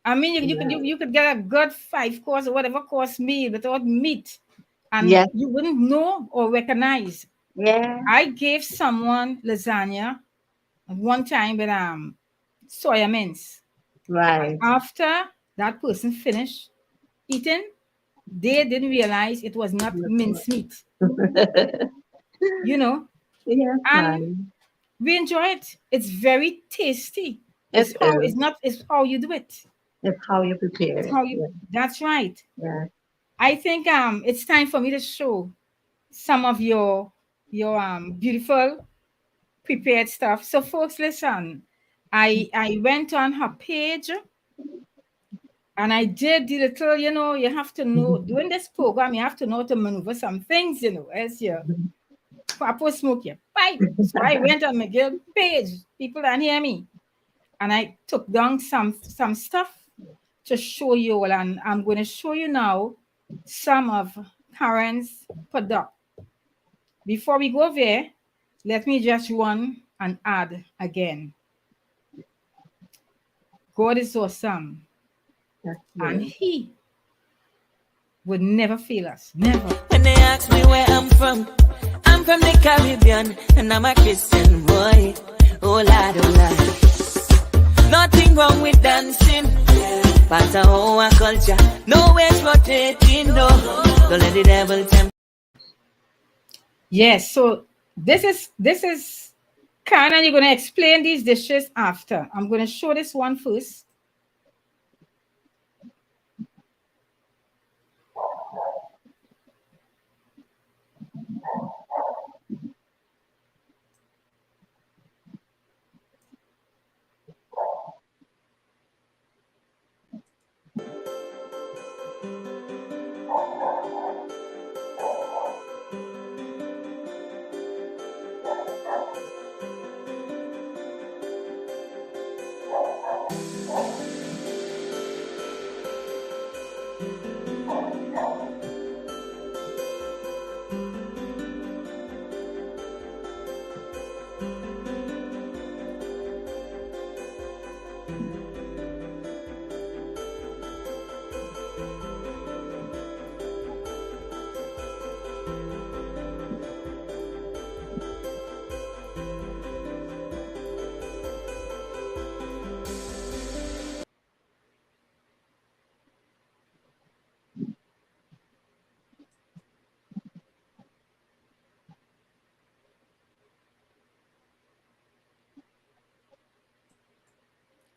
I mean, Yeah. you could get a good 5 course or whatever course meal without meat, and Yes. you wouldn't know or recognize. Yeah. I gave someone lasagna one time with soya mince. And Right. after that person finished eating, they didn't realize it was not minced meat, you know, Yes, and man. we enjoy it. It's very tasty. It is. It's how you do it. It's how you prepare It's it. how you Yeah. That's right. Yeah. I think it's time for me to show some of your beautiful prepared stuff. So folks, listen. I went on her page and I did the little, you have to know doing this program, you have to know to maneuver some things, as you proper smoke your pipe. So I went on my girl page, people that hear me, and I took down some stuff to show you all, and I'm going to show you now some of Karen's product. Before we go there, let me just run an ad again. God is awesome, That's and good. He would never fail us. Never. When they ask me where I'm from the Caribbean, and I'm a Christian boy. Oh lad, oh lad. Nothing wrong with dancing, but our culture, no ways rotating, no. Don't let the devil tempt. Yes. So this is Karen, and you're going to explain these dishes after. I'm going to show this one first.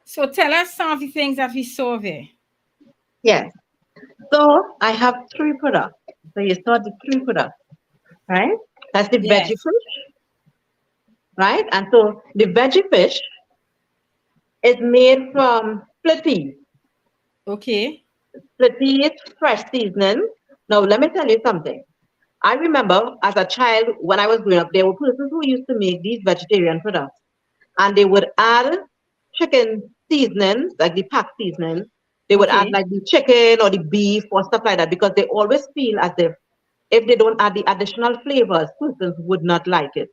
So tell us some of the things that we saw there. Yes. So I have three products. So you saw the three products, right? That's the veggie Yes. fish, right? And so the veggie fish is made from split peas. Okay. Split peas, fresh seasoning. Now let me tell you something. I remember as a child when I was growing up, there were persons who used to make these vegetarian products, and they would add chicken seasonings, like the pack seasoning. They would add Okay. like the chicken or the beef or stuff like that because they always feel as if they don't add the additional flavors, persons would not like it.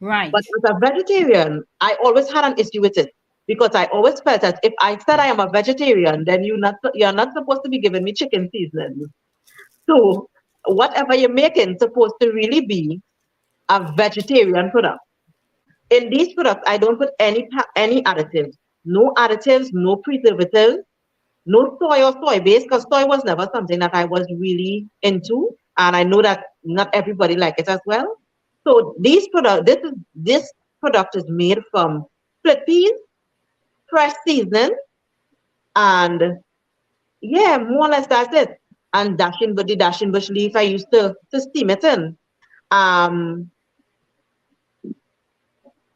Right. But as a vegetarian, I always had an issue with it because I always felt that if I said I am a vegetarian, then you're not supposed to be giving me chicken seasoning. So whatever you're making supposed to really be a vegetarian product. In these products, I don't put any additives, no additives, no preservatives, no soy or soy base, because soy was never something that I was really into, and I know that not everybody like it as well. So this product is made from split peas, fresh seasoning, and yeah, more or less that's it. And dashing bush leaf, I used to steam it in. Um,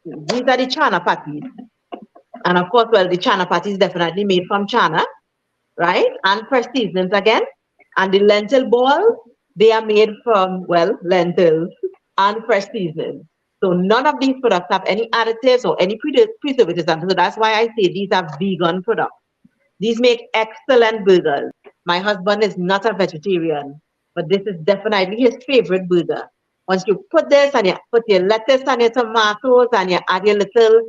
these are the chana patties. And of course, well, the chana patty is definitely made from chana, right? And fresh seasonings again. And the lentil balls, they are made from, well, lentils and fresh seasonings. So none of these products have any additives or any preservatives. And so that's why I say these are vegan products. These make excellent burgers. My husband is not a vegetarian, but this is definitely his favorite burger. Once you put this and you put your lettuce and your tomatoes and you add your little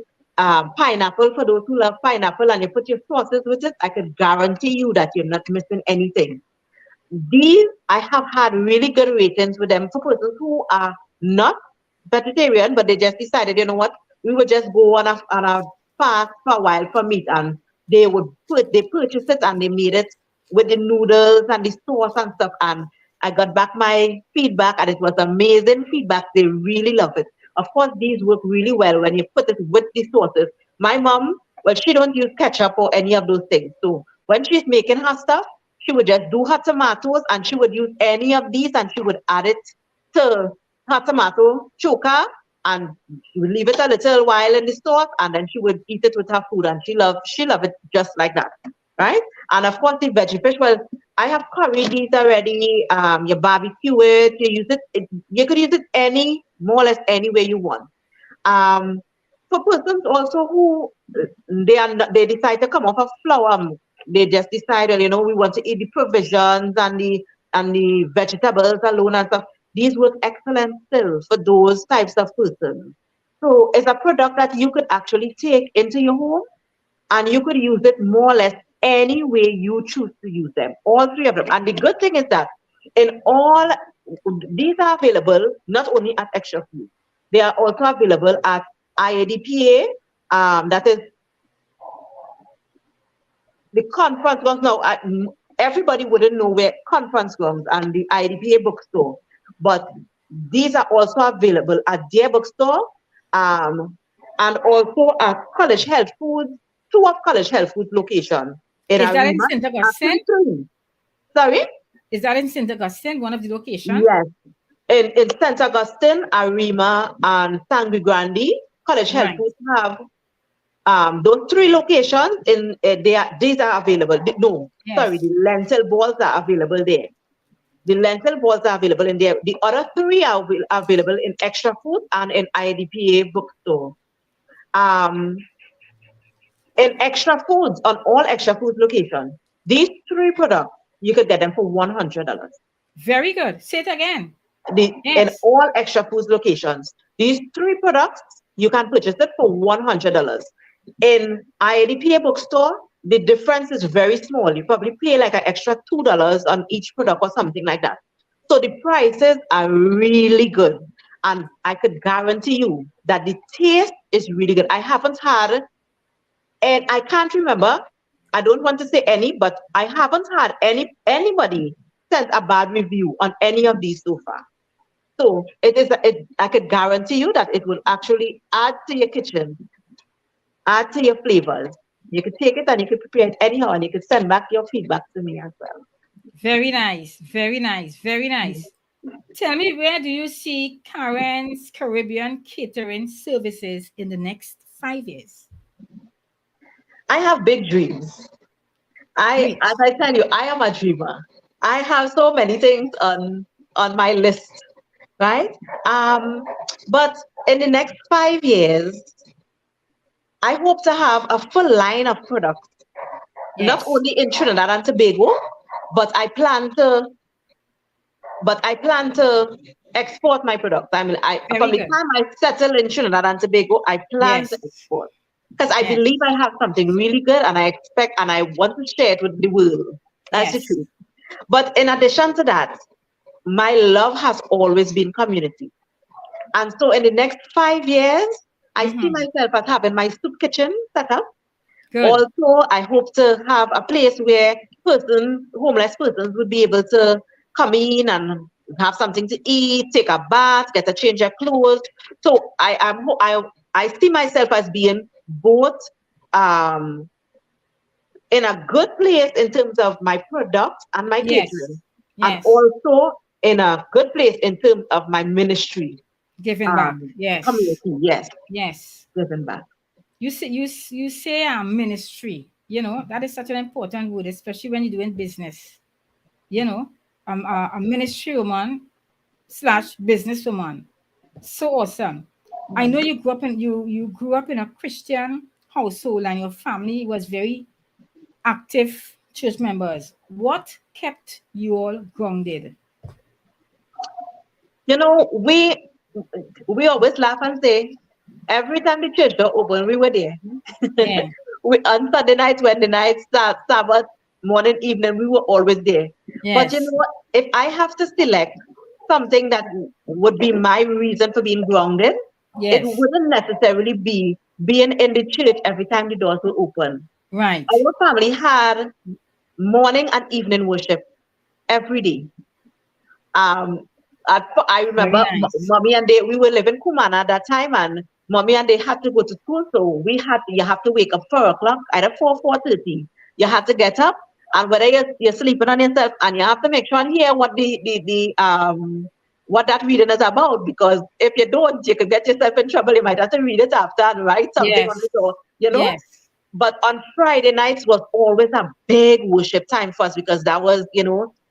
pineapple for those who love pineapple and you put your sauces with it, I can guarantee you that you're not missing anything. These, I have had really good ratings with them for persons who are not vegetarian, but they just decided, you know what, we would just go on a fast for a while for meat, and they purchased it and they made it with the noodles and the sauce and stuff, and I got back my feedback and it was amazing feedback. They really love it. Of course, these work really well when you put it with the sauces. My mom, well, she don't use ketchup or any of those things. So when she's making her stuff, she would just do her tomatoes and she would use any of these and she would add it to her tomato choker and she would leave it a little while in the sauce and then she would eat it with her food and she loved it just like that, right? And of course the veggie fish, well, I have curried these already. You barbecue it, you could use it any more or less any way you want. Um, for persons also who they decide to come off of flour, they just decide, well, you know, we want to eat the provisions and the vegetables alone and stuff. These work excellent still for those types of persons. So it's a product that you could actually take into your home and you could use it more or less any way you choose to use them, all three of them. And the good thing is that in all, these are available not only at Extra Food, they are also available at IADPA, that is the conference grounds. Now, everybody wouldn't know where conference grounds and the IADPA bookstore, but these are also available at their bookstore, and also at College Health Foods, two of College Health Foods location in Is that in Arima. St. Augustine? Sorry? Is that in St. Augustine, one of the locations? Yes. In St. Augustine, Arima, and Sangre Grande, College Health Right. Foods have those three locations. These are available. No, Yes. sorry, the lentil balls are available there. The lentil balls are available in there. The other three are available in Extra Food and in IDPA bookstore. In Extra Foods, on all Extra Foods locations, these three products you could get them for $100. Very good. Say it again. In Yes. all Extra Foods locations. These 3 products, you can purchase it for $100. In IADPA bookstore, the difference is very small. You probably pay like an extra $2 on each product or something like that. So the prices are really good. And I could guarantee you that the taste is really good. I haven't had, and I can't remember, I don't want to say any, but I haven't had anybody send a bad review on any of these so far. So I could guarantee you that it will actually add to your kitchen, add to your flavors. You could take it and you could prepare it anyhow, and you could send back your feedback to me as well. Very nice. Very nice. Very nice. Tell me, where do you see Kaaren's Caribbean catering services in the next 5 years? I have big dreams. Great. As I tell you, I am a dreamer. I have so many things on my list, right? But in the next 5 years, I hope to have a full line of products, not Yes. only in Trinidad and Tobago, but I plan to export my products. From Very the good. time I settle in Trinidad and Tobago, I plan Yes. to export because I Yes. believe I have something really good, and I expect and I want to share it with the world. That's the Yes. truth. But in addition to that, my love has always been community. And so in the next 5 years, I see myself as having my soup kitchen set up. Good. Also, I hope to have a place where homeless persons would be able to come in and have something to eat, take a bath, get a change of clothes. So I see myself as being both in a good place in terms of my products and my Yes. catering, and Yes. also in a good place in terms of my ministry Giving back. Yes. community. Yes, Yes. giving back. You say ministry. You know, that is such an important word, especially when you're doing business. You know, a ministry woman / businesswoman. So awesome. I know you grew up in a Christian household, and your family was very active church members. What kept you all grounded? You know, we always laugh and say every time the church door open, we were there. Yeah. On Sunday nights, Wednesday nights, Sabbath, morning, evening, we were always there. But you Yes. know what? If I have to select something that would be my reason for being grounded, it Yes. wouldn't necessarily be being in the church every time the doors were open. Right. Our family had morning and evening worship every day. Um, I Very remember nice. mommy and they, we were living in Kumana at that time, and mommy and they had to go to school. So you have to wake up 4 o'clock, either 4:30. You had to get up, and whether you're sleeping on yourself, and you have to make sure and hear what what that reading is about, because if you don't, you could get yourself in trouble. You might have to read it after and write something on Yes. the door, you know. Yes. But on Friday nights was always a big worship time for us, because that was,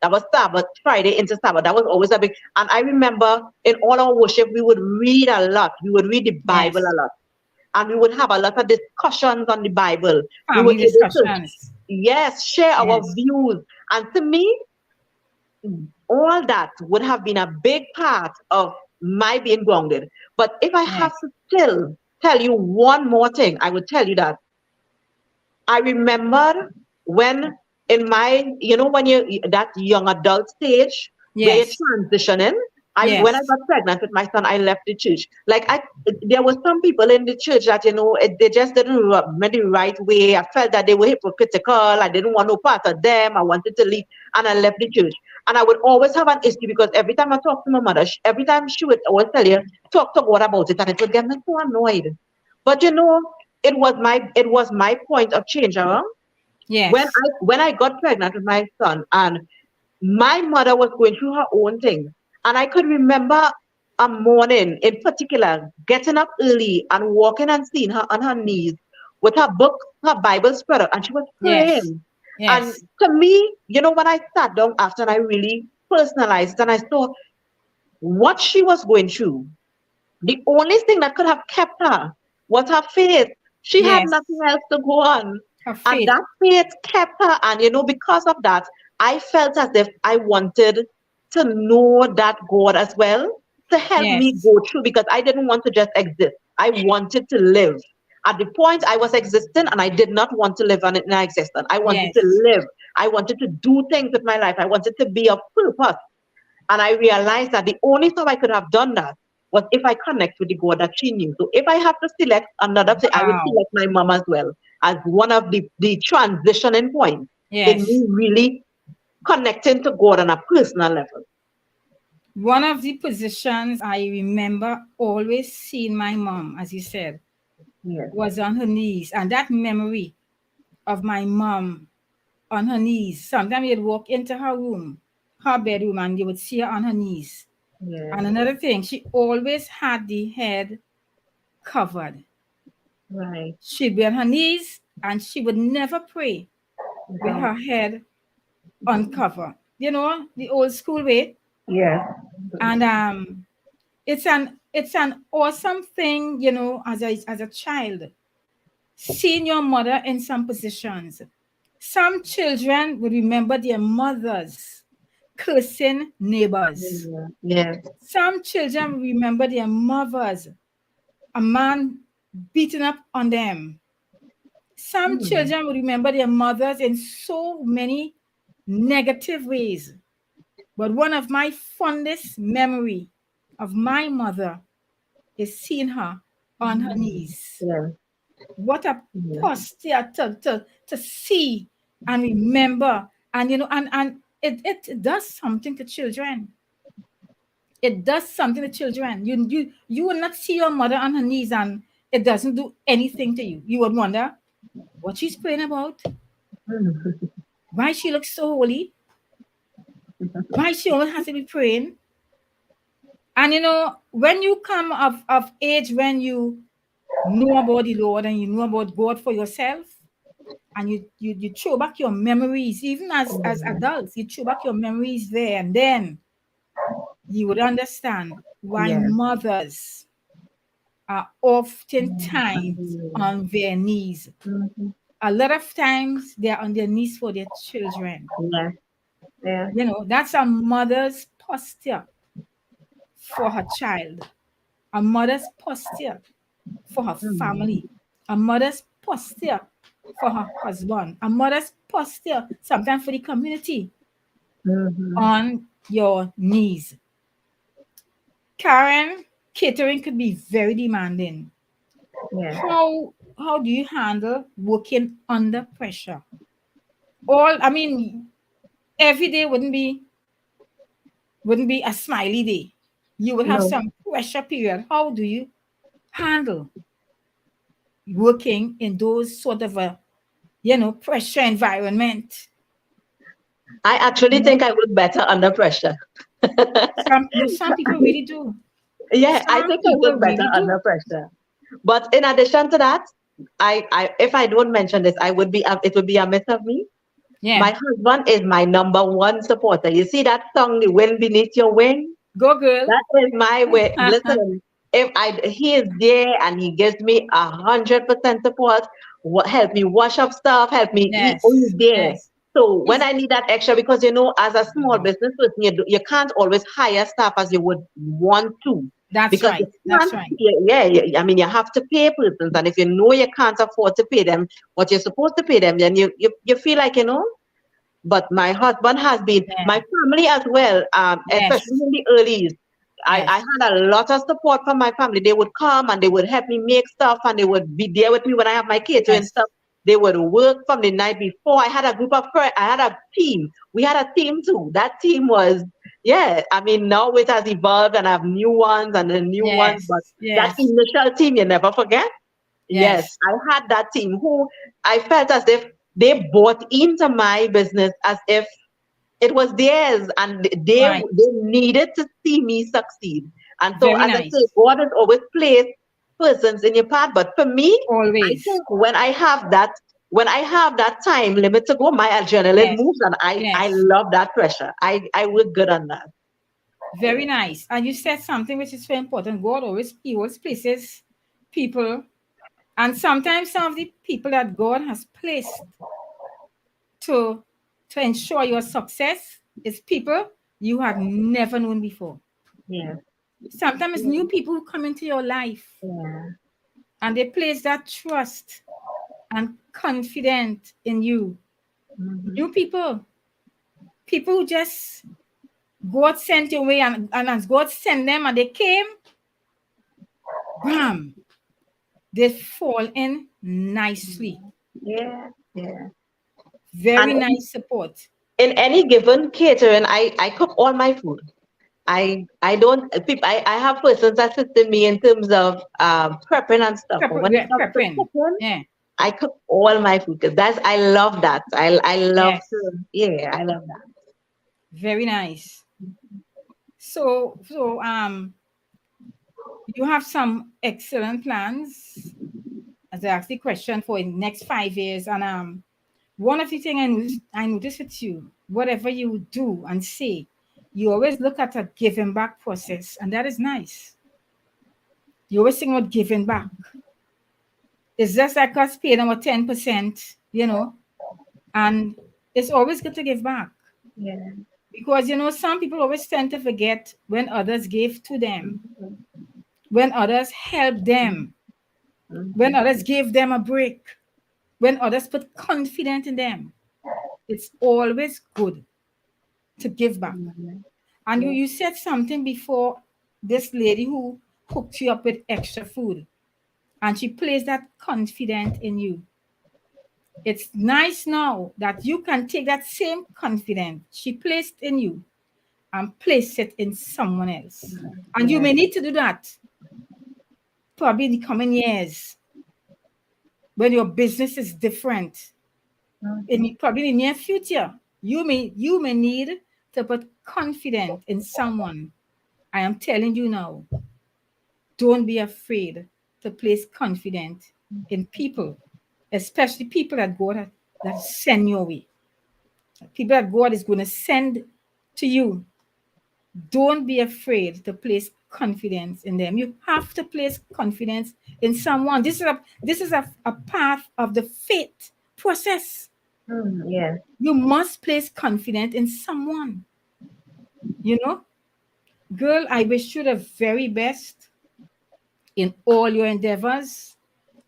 that was Sabbath, Friday into Sabbath. That was always a big, and I remember in all our worship, we would read a lot. We would read the Bible Yes. a lot. And we would have a lot of discussions on the Bible. We were Family able to, discussions. yes, share our Yes. views. And to me, all that would have been a big part of my being grounded. But if I have Yes. to still tell you one more thing, I would tell you that I remember when in my, when you that young adult stage where you're Yes. transitioning. When I Yes. got pregnant with my son, I left the church. There were some people in the church that they just didn't rub me the right way. I felt that they were hypocritical. I didn't want no part of them. I wanted to leave, and I left the church. And I would always have an issue, because every time I talk to my mother, every time she would always tell you, talk to God about it, and it would get me so annoyed. But it was my point of change, when Yes. I got pregnant with my son, and my mother was going through her own thing, and I could remember a morning in particular getting up early and walking and seeing her on her knees with her book, her Bible spread out, and she was Yes. praying. And Yes. to me, when I sat down after and I really personalized it and I saw what she was going through, the only thing that could have kept her was her faith. She had Yes. nothing else to go on. Her And faith. that faith kept her. And because of that, I felt as if I wanted to know that God as well to help me Yes. go through, because I didn't want to just exist. I wanted to live. At the point I was existing, and I did not want to live on it in existence. I wanted to Yes. live. I wanted to do things with my life. I wanted to be of purpose. And I realized that the only time I could have done that was if I connect with the God that she knew. So if I have to select another thing, I would Wow. select my mom as well as one of the transitioning points in Yes. me really connecting to God on a personal level. One of the positions I remember always seeing my mom, as you said, Yes. was on her knees. And that memory of my mom on her knees, sometimes you'd walk into her room, her bedroom, and you would see her on her knees. Yes. And another thing, she always had the head covered. Right. She'd be on her knees and she would never pray with Without. her head uncovered. You know, the old school way. Yes. And it's an awesome thing, you know, as a child, seeing your mother in some positions. Some children will remember their mothers cursing neighbors. Yes. Some children will remember their mothers, a man beating up on them. Some Mm. children will remember their mothers in so many negative ways. But one of my fondest memory of my mother is seeing her on her knees. Yes. What a Yes. posture to see and remember. And you know, and it does something to children. It does something to children. You will not see your mother on her knees and it doesn't do anything to you. You would wonder what she's praying about, Mm. why she looks so holy, why she always has to be praying. And you know, when you come of age, when you know about the Lord and you know about God for yourself, and you throw back your memories, even as adults, you throw back your memories there, and then you would understand why Yes. mothers are oftentimes Mm. on their knees. Mhm. A lot of times they're on their knees for their children. Yes. Yes. You know, that's a mother's posture for her child, a mother's posture for her Mm. family, a mother's posture for her husband, a mother's posture sometimes for the community, Mhm. on your knees. Karen, catering could be very demanding. Yes. How do you handle working under pressure? I mean, every day wouldn't be a smiley day. You would have No. some pressure period. How do you handle working in those sort of a pressure environment? I actually You know, think I work better under pressure. some people really do. Yeah, I Some think I people work better really do. under pressure. But in addition to that, I if I don't mention this, it would be a miss of me. Yeah, My husband is my number one supporter. You see that song, "The Wind Beneath Your Wing"? go girl. That is my way. Listen, if he is there and he gives me 100% support, help me wash up stuff, help me eat. Oh, he's Yes, there. yes. So when He's I need that extra, because as a small business person, you can't always hire staff as you would want to, That's because you right. That's can't. right. Yeah, I mean, you have to pay persons, and if you know you can't afford to pay them what you're supposed to pay them, then you feel like but my husband has been, Yeah. my family as well, especially Yes. in the early. I Yes. had a lot of support from my family. They would come and they would help me make stuff, and they would be there with me when I have my catering Yes. stuff. They would work from the night before. I had a group of friends. I had a team. We had a team too. That team was, yeah. I mean, now it has evolved and I have new ones and the new ones, but Yes. that Yes. initial team you never forget. Yes, Yes. I had that team who I felt as if they bought into my business as if it was theirs, and Right. they needed to see me succeed. And so, Very as I say, nice. God has always placed persons in your path. But for me, I Always. think when I have that time limit to go, my adrenaline Yes. moves, and I Yes. love that pressure. I work good on that. Very nice. And you said something which is very important. He always places people, and sometimes some of the people that God has placed to to ensure your success is people you had never known before. Yeah. Sometimes new people who come into your life Yeah. and they place that trust and confidence in you. New people who just God sent your way, and as God sent them and they came, bam, they fall in nicely. Yeah. Yeah. Very And nice support. in any given catering, I cook all my food. I don't I have persons assisting me in terms of prepping and stuff. But when it comes to Prepping. cooking, Yeah. I cook all my food because I love that. I love Yes. to, yeah, I love that. Very nice. So you have some excellent plans, as I asked the question, for the next 5 years. And one of the things I noticed with you, whatever you do and say, you always look at a giving back process, and that is nice. You always think about giving back. It's just like us paying our 10%, and it's always good to give back. Yeah. Because, some people always tend to forget when others gave to them, when others helped them, when others gave them a break, when others put confidence in them. It's always good to give back. And you said something before, this lady who hooked you up with extra food, and she placed that confidence in you. It's nice now that you can take that same confidence she placed in you and place it in someone else. And you may need to do that probably in the coming years when your business is different. Probably in the near future, you may need to put confidence in someone. I am telling you now, don't be afraid to place confidence in people, especially people that God that send your way. People that God is going to send to you. Don't be afraid to place confidence in them. You have to place confidence in someone. This is a path of the faith process. Yeah. You must place confidence in someone. Girl, I wish you the very best in all your endeavors.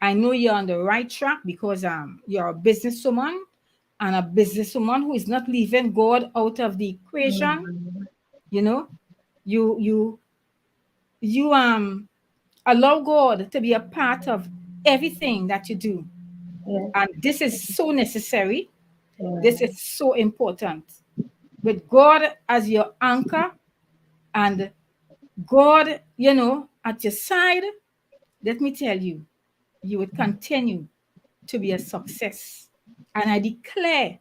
I know you're on the right track because you're a businesswoman, and a businesswoman who is not leaving God out of the equation. You know, you you allow God to be a part of everything that you do. And this is so necessary. This is so important. With God as your anchor and God, at your side, let me tell you, you would continue to be a success. And I declare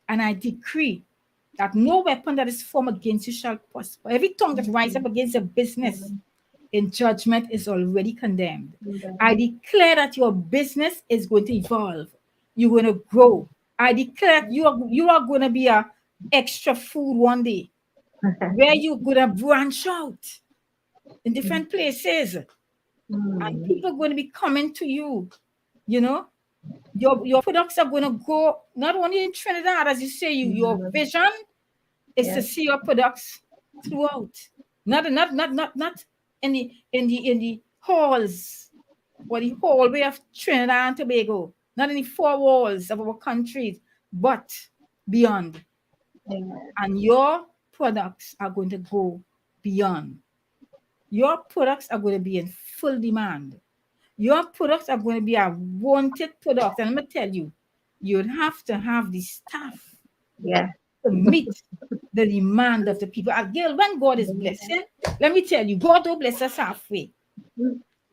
and I decree that no weapon that is formed against you shall prosper. Every tongue that rises up against your business in judgment is already condemned. I declare that your business is going to evolve. You're going to grow. I declare that you are going to be a extra food one day, where you're going to branch out in different places, and people are going to be coming to you. Your products are going to go not only in Trinidad, as you say, your vision is to see your products throughout, not in the halls or the hallway of Trinidad and Tobago, not in the four walls of our countries, but beyond. And your products are going to go beyond. Your products are going to be in full demand. Your products are going to be a wanted product. And let me tell you, you'd have to have the staff to meet the demand of the people. And girl, when God is blessing, let me tell you, God don't bless us halfway.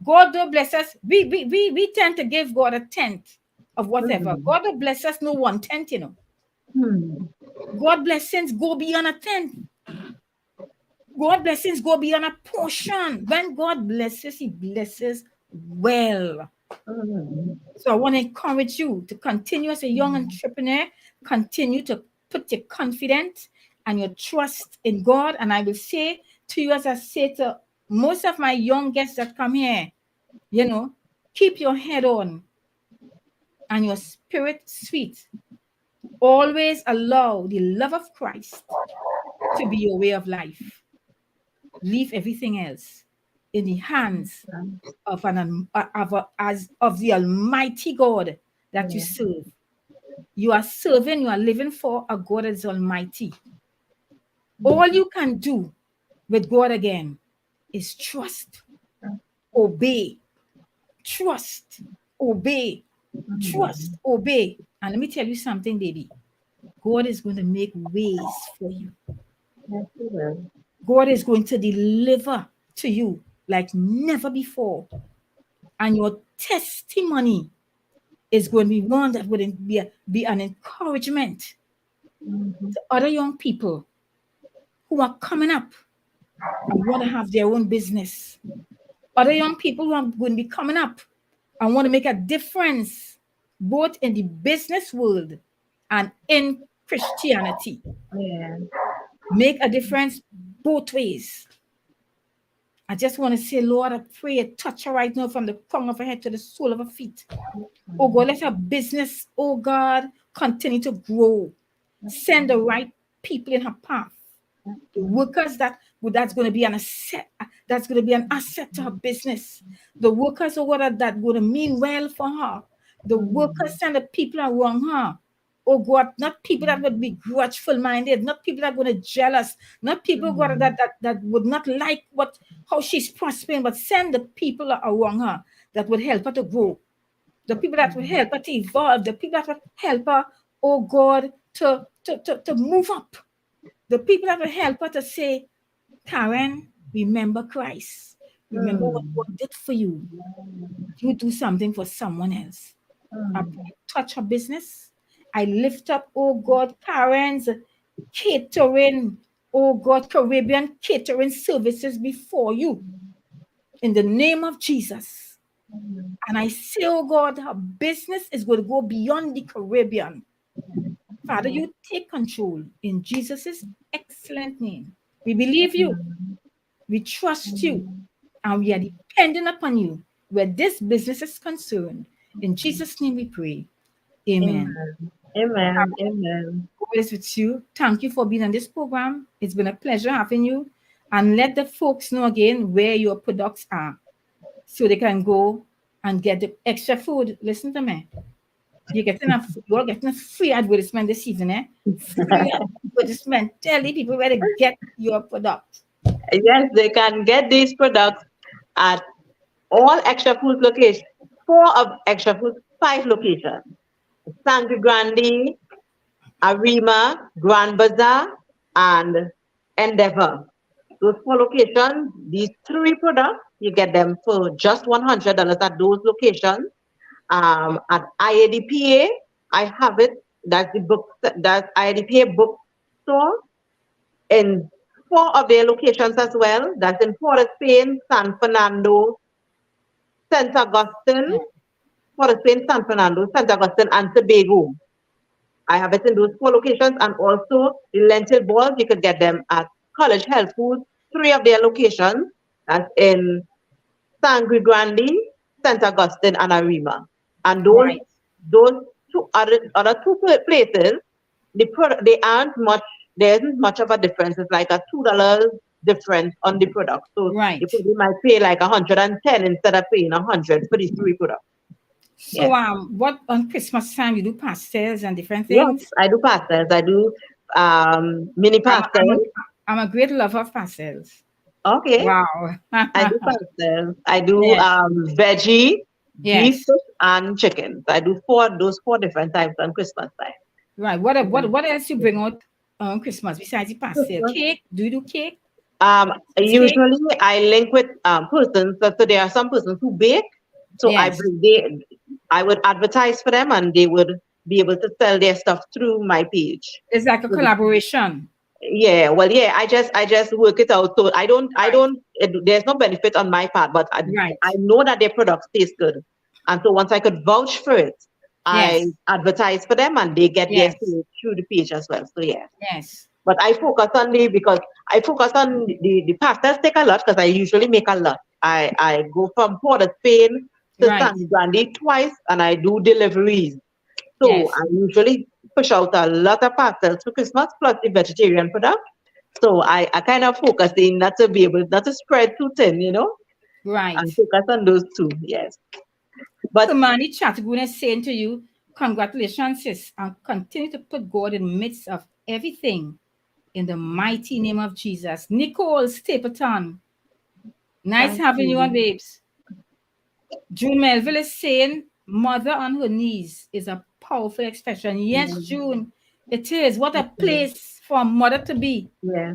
God don't bless us. We tend to give God a tenth of whatever. God don't bless us no 1/10, God blessings go beyond a tenth. God blessings go beyond a portion. When God blesses, He blesses well. So I want to encourage you to continue as a young entrepreneur, continue to put your confidence and your trust in God. And I will say to you, as I say to most of my young guests that come here, keep your head on and your spirit sweet. Always allow the love of Christ to be your way of life. Leave everything else in the hands of the Almighty God that you serve. You are serving, you are living for a God that is almighty. All you can do with God again is trust, obey, trust, obey, trust, obey. And let me tell you something, baby. God is going to make ways for you. God is going to deliver to you like never before. And your testimony is going to be one that would be an encouragement to other young people who are coming up and want to have their own business. Other young people who are going to be coming up and want to make a difference both in the business world and in Christianity. Yeah. Make a difference both ways. I just want to say, Lord, I pray a touch her right now from the crown of her head to the sole of her feet. Oh God, let her business, oh God, continue to grow. Send the right people in her path. The workers that's going to be an asset, to her business. The workers, oh God, that going to mean well for her. The workers and the people around her. Oh God, not people that would be grudgeful minded, not people that are going to jealous, not people God, that would not like how she's prospering, but send the people around her that would help her to grow. The people that would help her to evolve, the people that would help her, oh God, to move up. The people that will help her to say, Kaaren, remember Christ. Remember what God did for you. You do something for someone else. I touch her business. I lift up, oh God, Karen's catering, oh God, Caribbean catering services before you. In the name of Jesus. And I say, oh God, her business is going to go beyond the Caribbean. Father, you take control in Jesus' excellent name. We believe you. We trust you. And we are dependent upon you where this business is concerned. In Jesus' name we pray. Amen. Amen. Amen. God is with you. Thank you for being on this program. It's been a pleasure having you. And let the folks know again where your products are so they can go and get the extra food. Listen to me. You're getting a free advertisement this season, eh? Free advertisement. Tell the people where to get your product. Yes, they can get these products at all Extra Foods locations. 4 of Extra Foods, 5 locations. Sangre Grande, Arima, Grand Bazaar, and Endeavor. Those 4 locations, these 3 products, you get them for just $100 at those locations. At IADPA, I have it. That's IADPA bookstore in 4 of their locations as well. That's in Port of Spain, San Fernando, St. Augustine, Port of Spain, San Fernando, St. Augustine, and Tobago. I have it in those 4 locations, and also the lentil balls, you could get them at College Health Food, 3 of their locations. That's in Sangre Grande, St. Augustine, and Arima. And those 2 other 2 places, they aren't much. There isn't much of a difference. It's like a $2 difference on the product. So you probably might pay like 110 instead of paying 100 for these 3 products. So what on Christmas time you do pastels and different things? Yes, I do pastels. I do mini pastels. I'm a great lover of pastels. Okay. Wow. I do pastels. I do veggie, beef, and chicken. I do those 4 different types on Christmas time. Right. What else you bring out on Christmas besides the pastel? Cake? Do you do cake? Usually I link with persons. So there are some persons who bake. So I would advertise for them, and they would be able to sell their stuff through my page. It's like a collaboration. Yeah, well, yeah, I just work it out. So there's no benefit on my part, but I know that their products taste good. And so once I could vouch for it, I advertise for them, and they get their sales through the page as well. So yes. But I focus on the pastels take a lot because I usually make a lot. I go from Port of Spain to San Grande twice, and I do deliveries. So I usually push out a lot of parcels for Christmas plus the vegetarian product. So I kind of focusing not to spread too thin, Right. and focus on those two. Yes. But Kamani Chattergoon is saying to you, congratulations, sis, and continue to put God in the midst of everything in the mighty name of Jesus. Nicole Stapleton, nice thank having you on, you. babes. June Melville is saying, mother on her knees is a powerful expression. Yes, June, it is. What a place for a mother to be. Yeah.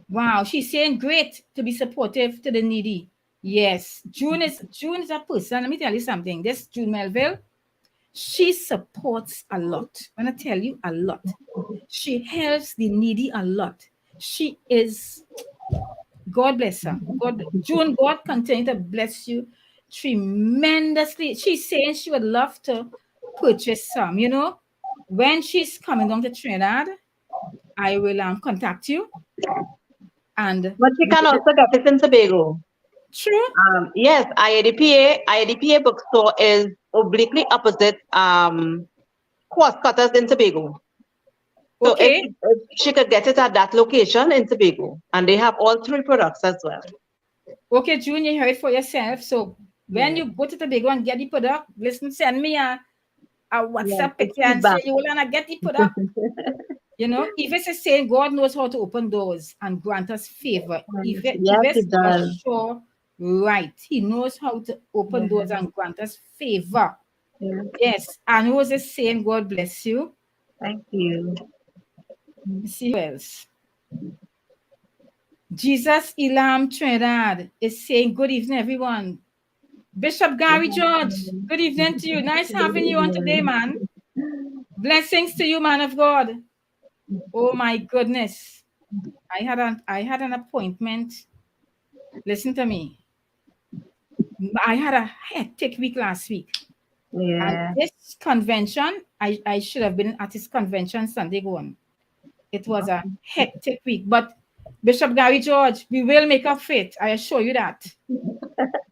Wow, she's saying great to be supportive to the needy. Yes, June is a person. Let me tell you something. This June Melville, she supports a lot. When I tell you a lot, she helps the needy a lot. She is, God bless her. June, God continue to bless you tremendously. She's saying she would love to purchase some. When she's coming down to Trinidad, I will contact you. And But you can also get it in Tobago. true. Yes, IADPA bookstore is obliquely opposite Quartz Cutters in Tobago. So Okay. if she could get it at that location in Tobago, and they have all three products as well. Okay, June, you heard it for yourself. So when you go to Tobago and get the product, listen, send me a WhatsApp picture and say, you will get the product. If it's saying God knows how to open doors and grant us favor. If He does. sure, right. He knows how to open doors and grant us favor. Yeah. Yes. And who is it saying, God bless you? Thank you. Let's see who else. Jesus Elam Trinidad is saying, good evening, everyone. Bishop Gary George, good evening to you. Nice having you on today, man. Blessings to you, man of God. Oh my goodness. I had an appointment. Listen to me. I had a hectic week last week. Yeah. And this convention, I should have been at this convention Sunday going. It was a hectic week. But Bishop Gary George, we will make up for it. I assure you that.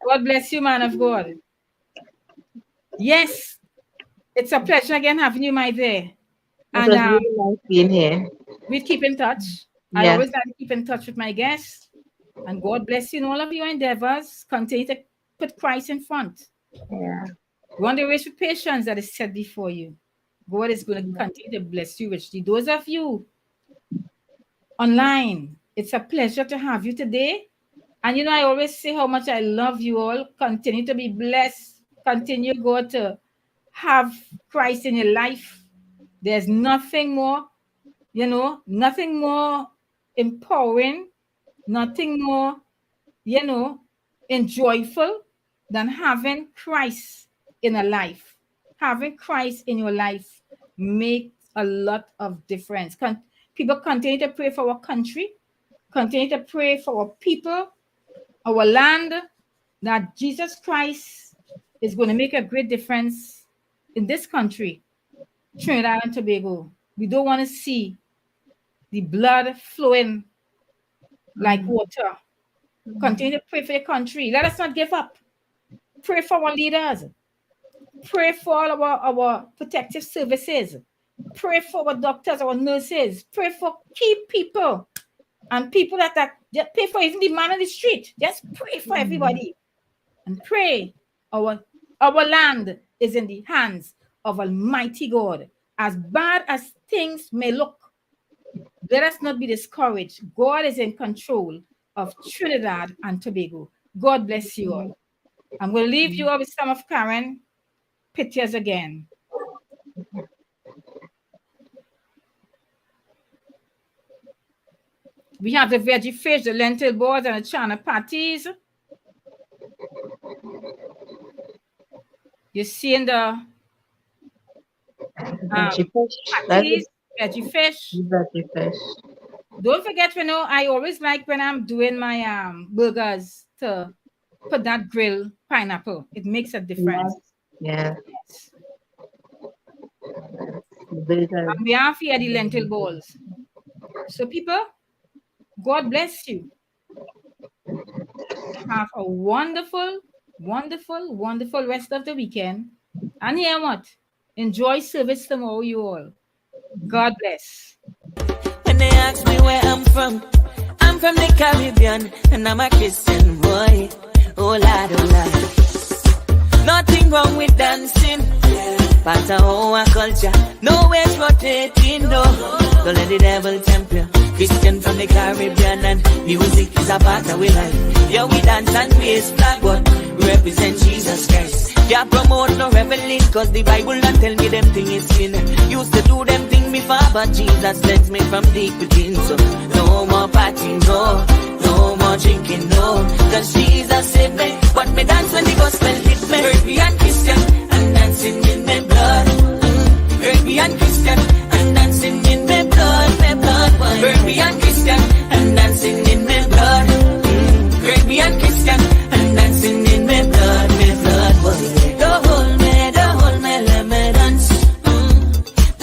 God bless you, man of God. Yes, it's a pleasure again having you, my dear. It was really nice being here. We keep in touch. I always like to keep in touch with my guests. And God bless you in all of your endeavors. Continue to put Christ in front. Yeah. Run the race with patience that is set before you. God is going to continue to bless you richly. Those of you online, it's a pleasure to have you today. And I always say how much I love you all. Continue to be blessed. Continue, God, to have Christ in your life. There's nothing more, nothing more empowering, nothing more, enjoyable than having Christ in a life. Having Christ in your life makes a lot of difference. People continue to pray for our country, continue to pray for our people, our land, that Jesus Christ is going to make a great difference in this country, Trinidad and Tobago. We don't want to see the blood flowing like water. Continue to pray for your country. Let us not give up. Pray for our leaders. Pray for all our protective services. Pray for our doctors, our nurses. Pray for key people and people that just pray for even the man on the street. Just pray for everybody. And pray our land is in the hands of Almighty God. As bad as things may look, let us not be discouraged. God is in control of Trinidad and Tobago. God bless you all. I'm going to leave you all with some of Kaaren. Pictures again. We have the veggie fish, the lentil balls, and the chana patties. You're seeing the Veggie fish. patties, veggie fish. Veggie fish. Don't forget, I always like when I'm doing my burgers to put that grilled pineapple. It makes a difference. Yes. And we have here the lentil balls. So people, God bless you. Have a wonderful, wonderful, wonderful rest of the weekend. And hear what? Enjoy service tomorrow, you all. God bless. When they ask me where I'm from the Caribbean, and I'm a Christian boy. Oh Lord, oh Lord. Nothing wrong with dancing. Part of our culture. No ways rotating, no. Don't let the devil tempt you. Christian from the Caribbean, and music is a part of our life. Yeah, we dance and raise flag, but we represent Jesus Christ. Yeah, promote no reveling, cause the Bible don't tell me them thing is sin. Used to do them thing before, but Jesus cleansed me from deep within. So no more partying, no more drinking, no. Cause Jesus saved me, but me dance when the gospel hit me. Caribbean Christian, and dancing in my blood. Caribbean Christian,